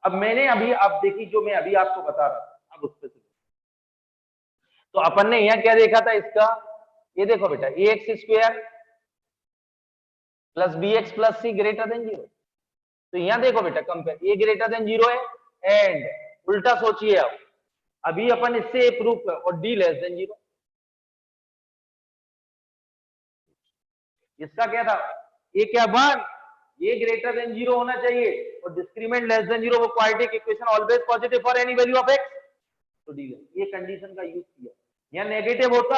अब मैंने अभी, आप देखिए जो मैं अभी आपको बता रहा था, अब उस पर तो अपन ने यहाँ क्या देखा था इसका, ये देखो बेटा, a x square plus b x plus c greater than 0, तो यहाँ देखो बेटा कंपेयर, ए ग्रेटर देन 0 है, एंड उल्टा सोचिए अब, अभी अपन इससे प्रूफ कर, और डी लेस देन 0, इसका क्या था, ये क्या 1, ये ग्रेटर देन 0 होना चाहिए, और डिस्क्रीमेंट लेस देन 0, वो quadratic equation always positive for any value of x, तो डी, ये कंडीशन का यूज किया। यहाँ नेगेटिव होता,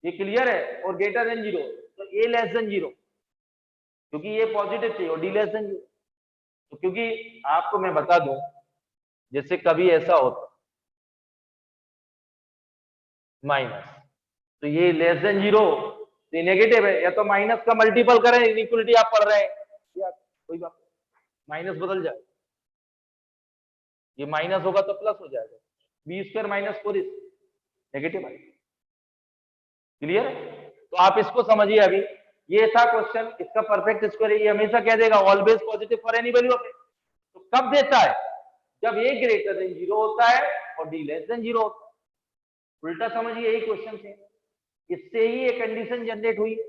ये क्लियर है, और ग्रेटर देन 0, तो ए लेस देन 0, क्योंकि ये पॉजिटिव चाहिए, और डी लेस देन 0, तो क्योंकि आपको मैं बता दूं, जैसे कभी ऐसा होता माइनस, तो ये लेस देन 0, तो ये नेगेटिव है, या तो माइनस का मल्टीपल करें, इनइक्वालिटी आप पढ़ रहे हैं, या कोई बात, माइनस बदल जाए, ये माइनस होगा तो प्लस हो जाएगा, बी स्क्वायर माइनस 4 नेगेटिव आएगा, क्लियर है? तो आप इसको समझिए, अभी ये था क्वेश्चन, इसका परफेक्ट स्क्वायर, ये हमेशा कह देगा always positive for any value of x, तो कब देता है? जब ए ग्रेटर देन 0 होता है और डी लेस देन 0 होता है, उल्टा समझिए, यही क्वेश्चन थे, इससे ही ये कंडीशन जनरेट हुई है।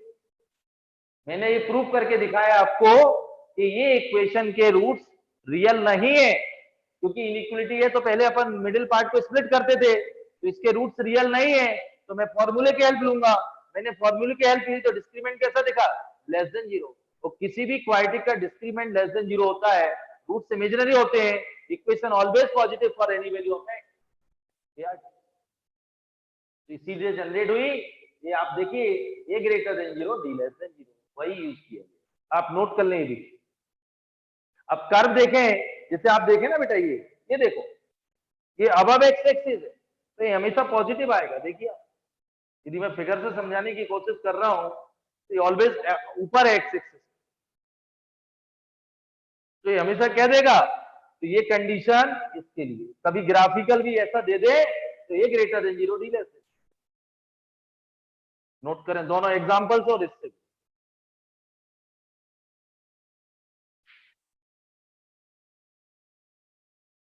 मैंने ये प्रूव करके दिखाया आपको कि ये इक्वेशन के रूट्स रियल नहीं है, क्योंकि इनइक्वालिटी है तो पहले अपन मिडिल पार्ट को स्प्लिट करते थे, तो इसके रूट्स रियल नहीं है, तो मैं फॉर्मूले की हेल्प लूंगा, मैंने फॉर्मूले की हेल्प ली, तो डिस्क्रीमेंट कैसा दिखा? लेस देन 0, तो किसी भी क्वाड्रेटिक का डिस्क्रीमेंट लेस देन 0 होता है, रूट्स इमेजिनरी होते हैं, equation always positive for any value of x, इसीलिए जनरेट हुई। ये आप देखिए, a greater than 0, D less than 0, वही यूज किया, आप नोट कर लें भी। अब कर्व देखें, जैसे आप देखें ना बेटा, ये देखो, ये अबव एक्स एक्सिस है, तो ये हमेशा पॉजिटिव आएगा, देखिए यदि मैं फिगर से समझाने की कोशिश कर रहा हूं, तो ये ऑलवेज ऊपर है एक्स एक्सिस, तो ये हमेशा क्या देगा, तो ये कंडीशन इसके लिए कभी ग्राफिकल भी ऐसा दे दे, तो ये greater than 0, D less then, note करें दोनों एग्जांपल्स और इससे।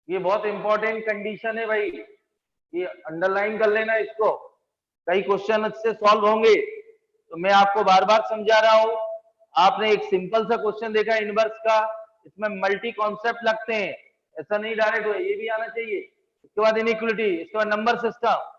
ये बहुत इंपॉर्टेंट कंडीशन है भाई, ये अंडरलाइन कर लेना इसको, कई क्वेश्चन इससे सॉल्व होंगे, तो मैं आपको बार बार समझा रहा हूं। आपने एक सिंपल सा क्वेश्चन देखा इनवर्स का, इसमें मल्टी कॉन्सेप्ट लगते हैं, ऐसा नहीं डायरेक्ट हुआ, ये भी आना चाहिए, इसके बाद इनइक्वालिटी, इसके बाद नंबर सिस्टम।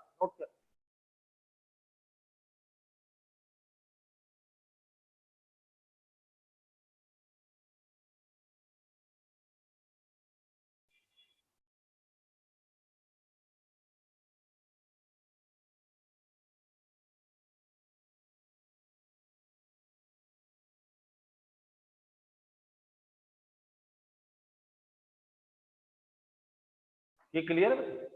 ये क्लियर है?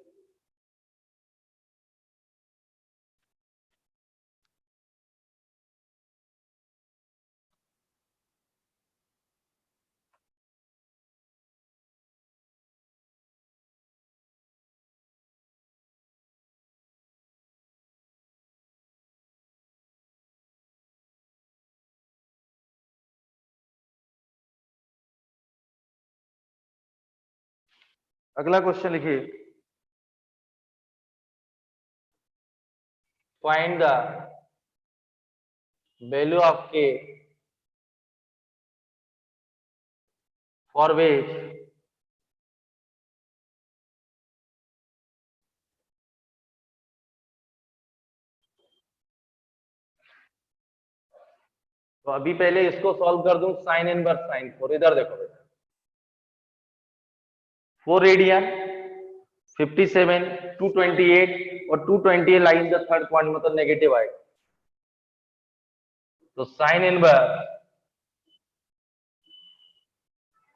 अगला क्वेश्चन लिखिए, find the value of k for which तो अभी पहले इसको सॉल्व कर दूं, साइन इनवर्स साइन 4। इधर देखो बेटा, 4 रेडियन 57 228 और 228 लाइन द थर्ड पॉइंट, मतलब नेगेटिव आएगा। तो साइन इनवर्स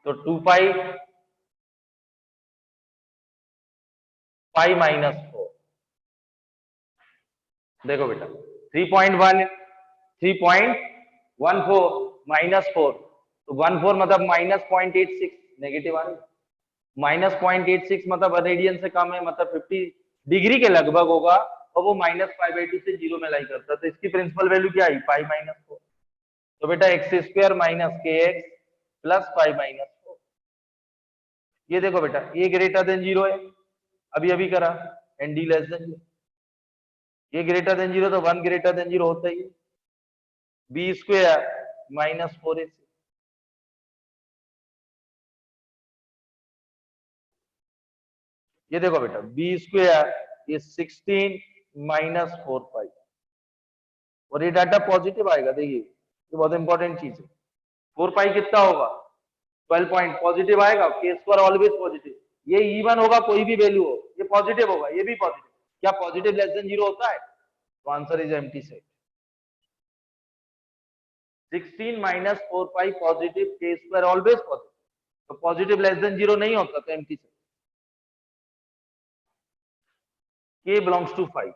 तो 2 पाई पाई माइनस 4। देखो बेटा 3.14 माइनस 4 तो 14 मतलब माइनस 0.86 नेगेटिव आ रही है। माइनस 0.86 मतलब 1 रेडियन से कम है, मतलब 50 डिग्री के लगभग होगा, और वो माइनस π/2 से 0 में लाई करता है। तो इसकी प्रिंसिपल वैल्यू क्या आई, पाई माइनस 4। तो बेटा एक्स स्क्वायर माइनस के एक्स प्लस पाई माइनस 4। ये देखो बेटा ए ग्रेटर देन 0 है, अभी अभी करा, एंड डी लेस देन 0। ये ग्रेटर देन 0 तो 1 ग्रेटर देन 0 होता ही है। B square minus 4ac। ये देखो बेटा बी स्क्वायर ये 16 माइनस 4 पाई, और ये डाटा पॉजिटिव आएगा। देखिए ये बहुत इंपॉर्टेंट चीज है। 4 पाई कितना होगा, 12 पॉइंट पॉजिटिव आएगा। के स्क्वायर ऑलवेज पॉजिटिव, ये इवन होगा कोई भी वैल्यू हो, ये पॉजिटिव होगा, ये भी पॉजिटिव। क्या पॉजिटिव लेस देन 0 होता है? तो answer is empty set. 16 minus 4 pi positive, के स्क्वायर ऑलवेज पॉजिटिव, तो पॉजिटिव लेस देन 0 नहीं होता, तो empty set. k belongs to 5।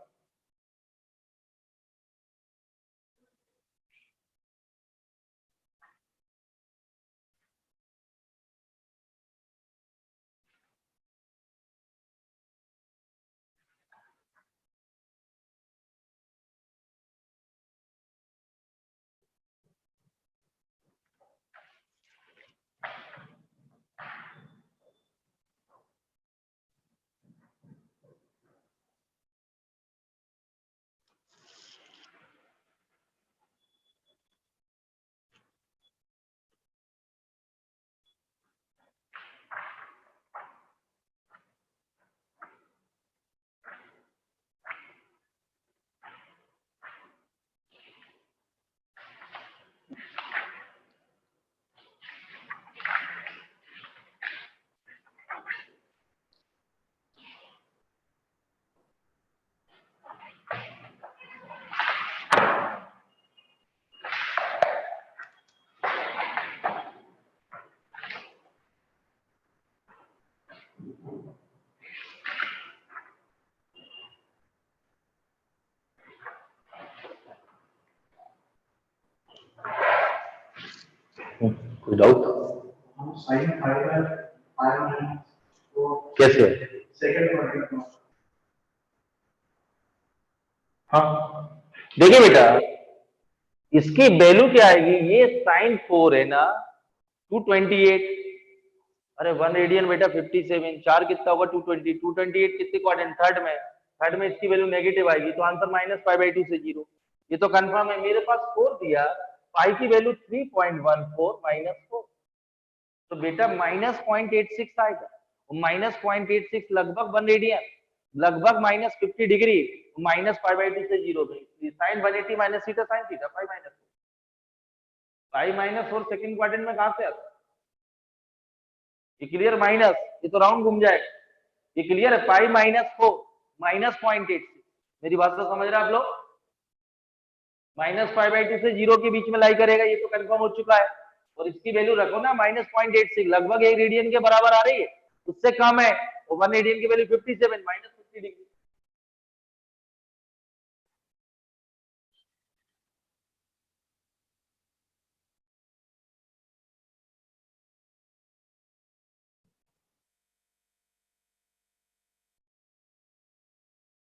कोई डाउट? कैसे? हाँ देखिए बेटा इसकी वैल्यू क्या आएगी, ये साइन 4 है ना 228, अरे 1 रेडियन बेटा 57, 4 कितना होगा 220, 228 कितने क्वाड्रेंट, थर्ड में इसकी वैल्यू नेगेटिव आएगी, तो आंसर माइनस π/2 से 0। ये तो कंफर्म है। मेरे पास 4 दिया, पाई की वैल्यू 3.14 माइनस 4, तो बेटा माइनस 0.86 आएगा। माइनस 0.86 लगभग 1 रेडियन, लगभग माइनस 50 डिग्री, माइनस π/2 से 0 में sine 180 minus theta sine theta pi minus 4 second quadrant में कहां से आता है? ये क्लियर, माइनस ये तो राउंड घूम जाएगा। ये क्लियर है, पाई माइनस 4 माइनस 0.86। मेरी बात तो समझ रहे आप लोग? माइनस π/2 से 0 के बीच में लाई करेगा, ये तो कंफर्म हो चुका है। और इसकी वैल्यू रखो ना माइनस 0.86, लगभग 1 रेडियन के बराबर आ रही है, उससे कम है, और 180 की वैल्यू 57 माइनस 50 डिग्री।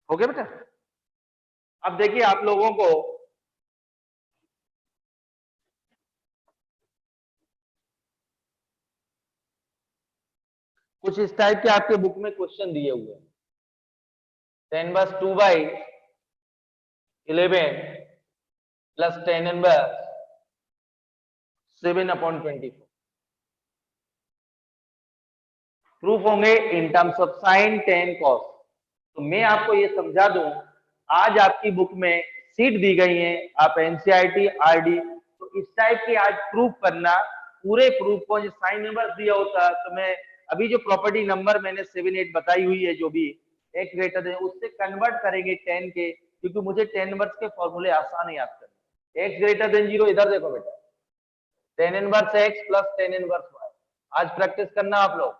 हो गया बेटा। अब देखिए आप लोगों को कुछ इस टाइप के आपके बुक में क्वेश्चन दिए हुए हैं। 10/2/11 प्लस 10/7/24 प्रूफ होंगे इन terms of sign ten cos. तो मैं आपको ये समझा दूं, आज आपकी बुक में सीट दी गई है, आप एनसीईआरटी आरडी, तो इस टाइप की आज प्रूफ करना, पूरे प्रूफ को जो साइन इनवर्स दिया होता तो मैं अभी जो प्रॉपर्टी नंबर मैंने 7 8 बताई हुई है, जो भी x ग्रेटर देन, उससे कन्वर्ट करेंगे 10 के, क्योंकि मुझे 10 इनवर्स के फॉर्मूले आसान है याद करने। x ग्रेटर देन 0, इधर देखो बेटा, 10 inverse x plus 10 inverse y। आज प्रैक्टिस करना आप लोग,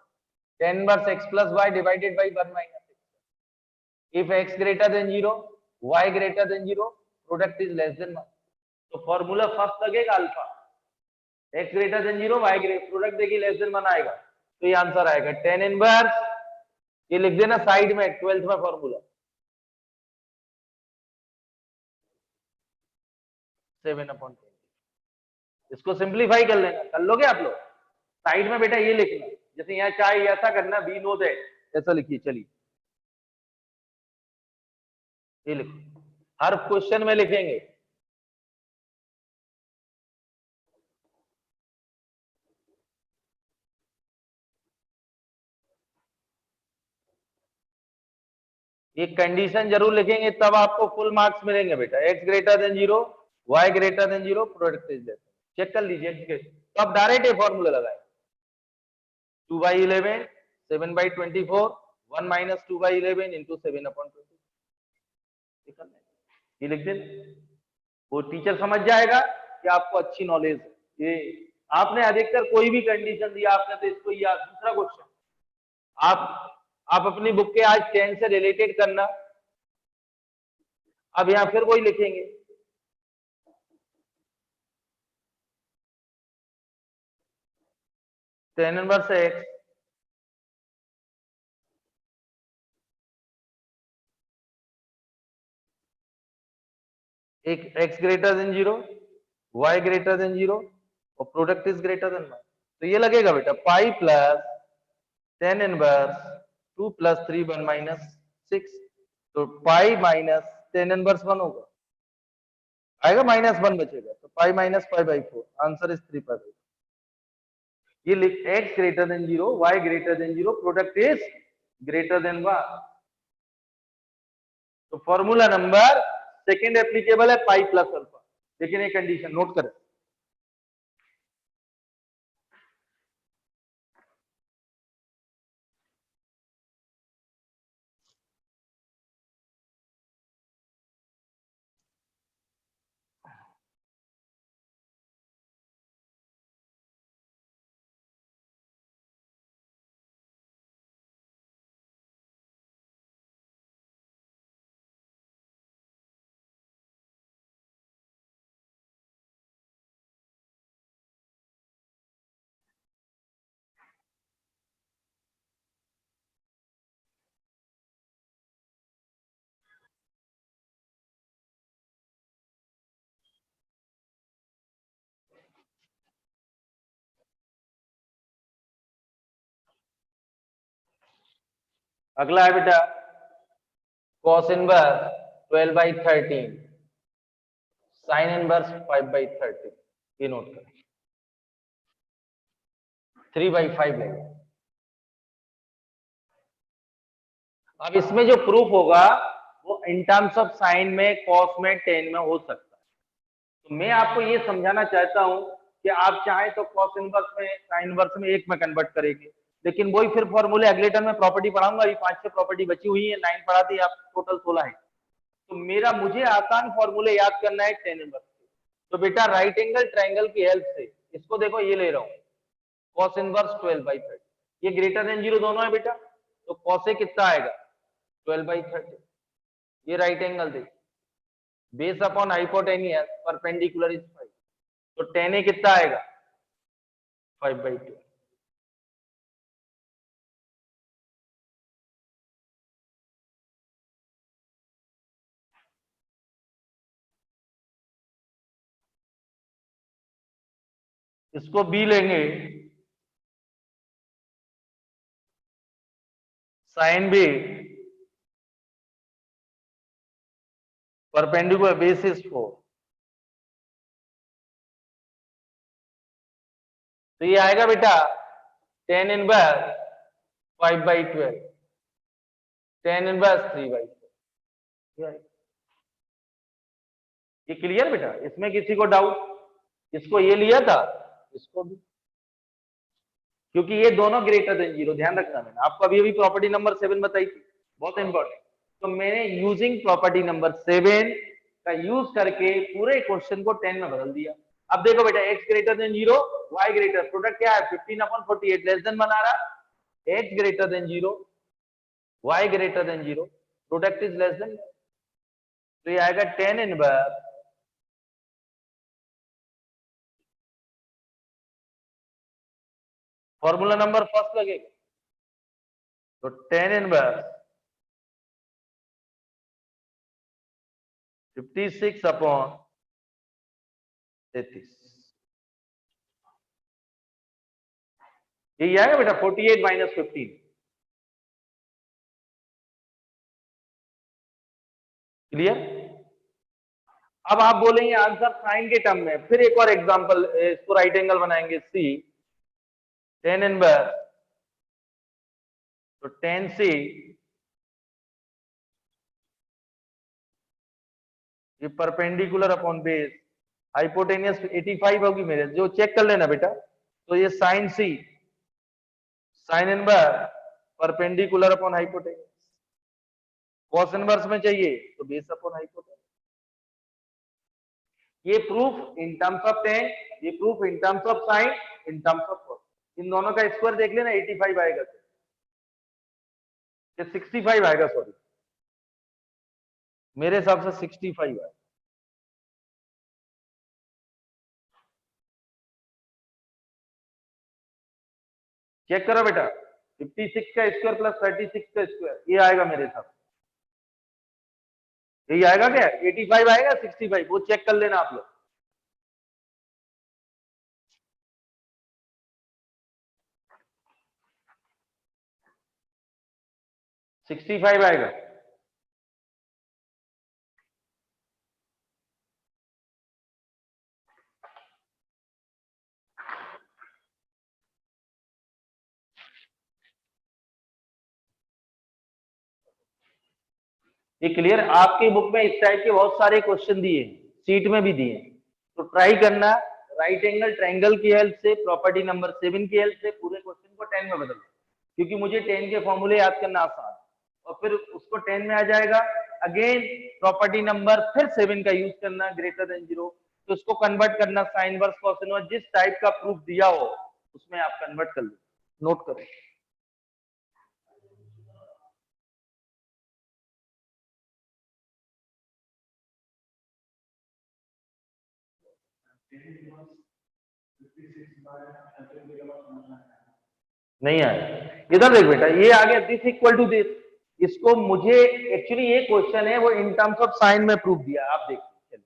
10 inverse x plus y divided by 1 minus x। If x greater than 0, y greater than 0, product is less than 1। तो फॉर्मूला फर्स्ट लगेगा alpha, x greater than 0, y greater, product देखिए less than 1 आएगा, तो ये answer आएगा 10 inverse, ये लिख देना साइड में 12th में फॉर्मूला 7/20। इसको सिंप्लीफाई कर लेना, कर लोगे आप लोग। साइड में बेटा ये लिखना, जैसे यहाँ चाहे ऐसा करना, बी नो दैट, ऐसा लिखिए। चलिए ये लिखो, हर क्वेश्चन में लिखेंगे। ये कंडीशन जरूर लिखेंगे, तब आपको फुल मार्क्स मिलेंगे बेटा। x greater than 0, y greater than 0, product is less. Check कर लीजिए, तो आप डायरेक्ट ये फॉर्मूला लगाए, 2/11 7/24 1 माइनस 2/11 इंटू 7/20, ये लिख देना। वो टीचर समझ जाएगा कि आपको अच्छी नॉलेज है। ये आपने अधिकतर कोई भी कंडीशन दिया आपने, तो इसको याद। दूसरा क्वेश्चन, आप अपनी बुक के आज 10 से रिलेटेड करना। अब यहां फिर वही लिखेंगे, टेन इनवर्स एक्स एक x greater than 0, y greater than 0, और प्रोडक्ट इज ग्रेटर देन 1। तो ये लगेगा बेटा pi plus 10 inverse 2 plus 3 1 minus 6, तो पाई माइनस 10 इनवर्स 1 होगा, आएगा माइनस 1 बचेगा, तो पाई माइनस 5/4, आंसर इज 3/4। ये लिख x greater than 0, y greater than 0, product is greater then 1। तो फॉर्मूला नंबर सेकंड एप्लीकेबल है पाई प्लस अल्फा, लेकिन ये कंडीशन नोट करें। अगला है बेटा cos इनवर्स 12/13, साइन इनवर्स 5/13, ये नोट करें, 3/5 लगेगा। अब इसमें जो प्रूफ होगा वो इन टर्म्स ऑफ साइन में, कॉस में, टेन में हो सकता है। तो मैं आपको ये समझाना चाहता हूं कि आप चाहे तो कॉस इनवर्स में, साइन इनवर्स में, एक में कन्वर्ट करेंगे, लेकिन वही फिर फॉर्मूले अगले टर्म में प्रॉपर्टी पढ़ाऊंगा। अभी 5-6 प्रॉपर्टी बची हुई है, 9 पढ़ा दी, आप टोटल 16 है। तो मुझे आसान फॉर्मूले याद करना है टेन इनवर्स। तो बेटा राइट एंगल ट्राइंगल की हेल्प से इसको देखो, ये ले रहा हूं cos इनवर्स 12/13, ये ग्रेटर देन 0 दोनों है बेटा, तो तो कॉसेक कितना आएगा 12/30। ये राइट एंगल देखिए, base upon hypotenuse perpendicular is 5, तो tan a कितना आएगा 5/2। इसको b लेंगे, sine b perpendicular base is 4, तो ये आएगा बेटा tan इनवर्स 5/12, tan इनवर्स 3/4। ये क्लियर बेटा, इसमें किसी को डाउट? इसको ये लिया था, इसको भी, क्योंकि ये दोनों ग्रेटर देन 0, ध्यान रखना, मैंने आपको अभी अभी प्रॉपर्टी नंबर 7 बताई थी, बहुत इंपॉर्टेंट। तो मैंने यूजिंग प्रॉपर्टी नंबर 7 का यूज करके पूरे क्वेश्चन को 10 में बदल दिया। अब देखो बेटा, x greater than 0, y greater, product क्या है 15/48, लेस देन बना रहा, x greater than 0, y greater than 0, product is less than, तो ये आएगा tan inverse formula number first लगेगा, तो tan इनवर्स 56/33, यही आएगा बेटा 48 - 15। क्लियर? अब आप बोलेंगे आंसर साइन के टर्म में, फिर एक और एग्जांपल, इसको राइट एंगल बनाएंगे सी, tan इनवर्स, तो tan सी ये परपेंडिकुलर अपॉन बेस, हाइपोटेनियस 85 होगी मेरे, जो चेक कर लेना बेटा। तो ये sine see, sine inverse perpendicular upon hypotenuse, cos inverse में चाहिए तो बेस अपॉन हाइपोटेनियस। ये proof in terms of tan, ये proof in terms of sine, in terms of cos, इन दोनों का स्क्वायर देख लेना, 85 आएगा, 65 आएगा, सॉरी मेरे हिसाब से 65 आएगा। चेक करो बेटा, 56 का स्क्वायर प्लस 36 का स्क्वायर, ये आएगा मेरे हिसाब से, यही आएगा क्या 85 आएगा 65, वो चेक कर लेना आप लोग। सिक्सटी 65 आएगा। ये क्लियर? आपकी बुक में इस टाइप के बहुत सारे क्वेश्चन दिए, सीट में भी दिए, तो ट्राई करना राइट एंगल ट्रायंगल की हेल्प से, प्रॉपर्टी नंबर 7 की हेल्प से पूरे क्वेश्चन को 10 में बदलना, क्योंकि मुझे 10 के फॉर्मूले याद करना आसान, और फिर उसको 10 में आ जाएगा। अगेन प्रॉपर्टी नंबर फिर 7 का यूज करना, ग्रेटर देन 0, तो उसको कन्वर्ट करना साइन इनवर्स कॉस इनवर्स, जिस टाइप का प्रूफ दिया हो उसमें आप कन्वर्ट कर लो, नोट करें। नहीं आया, इधर देख बेटा, ये आ गया दिस इक्वल टू दिस, इसको मुझे एक्चुअली ये क्वेश्चन है वो इन टर्म्स ऑफ साइन में प्रूफ दिया, आप देखिए,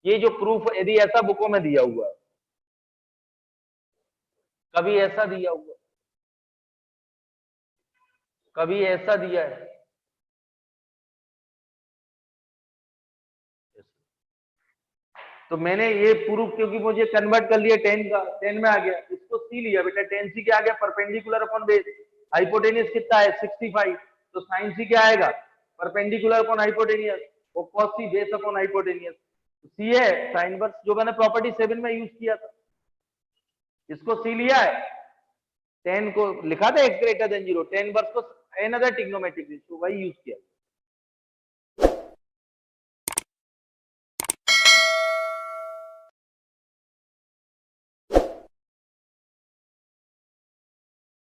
ये जो प्रूफ यदि ऐसा बुकों में दिया हुआ है, कभी ऐसा दिया हुआ, कभी ऐसा दिया है, तो मैंने ये प्रूफ, क्योंकि मुझे कन्वर्ट कर लिया 10 का, 10 में आ गया, इसको सी लिया बेटा, tan सी क्या आ गया परपेंडिकुलर अपॉन बेस, हाइपोटेनियस कितना है 65, तो साइन सी क्या आएगा परपेंडिकुलर अपॉन हाइपोटेनियस, और कॉस सी बेस अपॉन हाइपोटेनियस, सी है साइन इनवर्स, जो मैंने प्रॉपर्टी 7 में यूज किया था, इसको सी लिया है, 10 को लिखा था x greater than 0, tan inverse को अनदर ट्रिग्नोमेट्रिक रेशियो, वही यूज किया।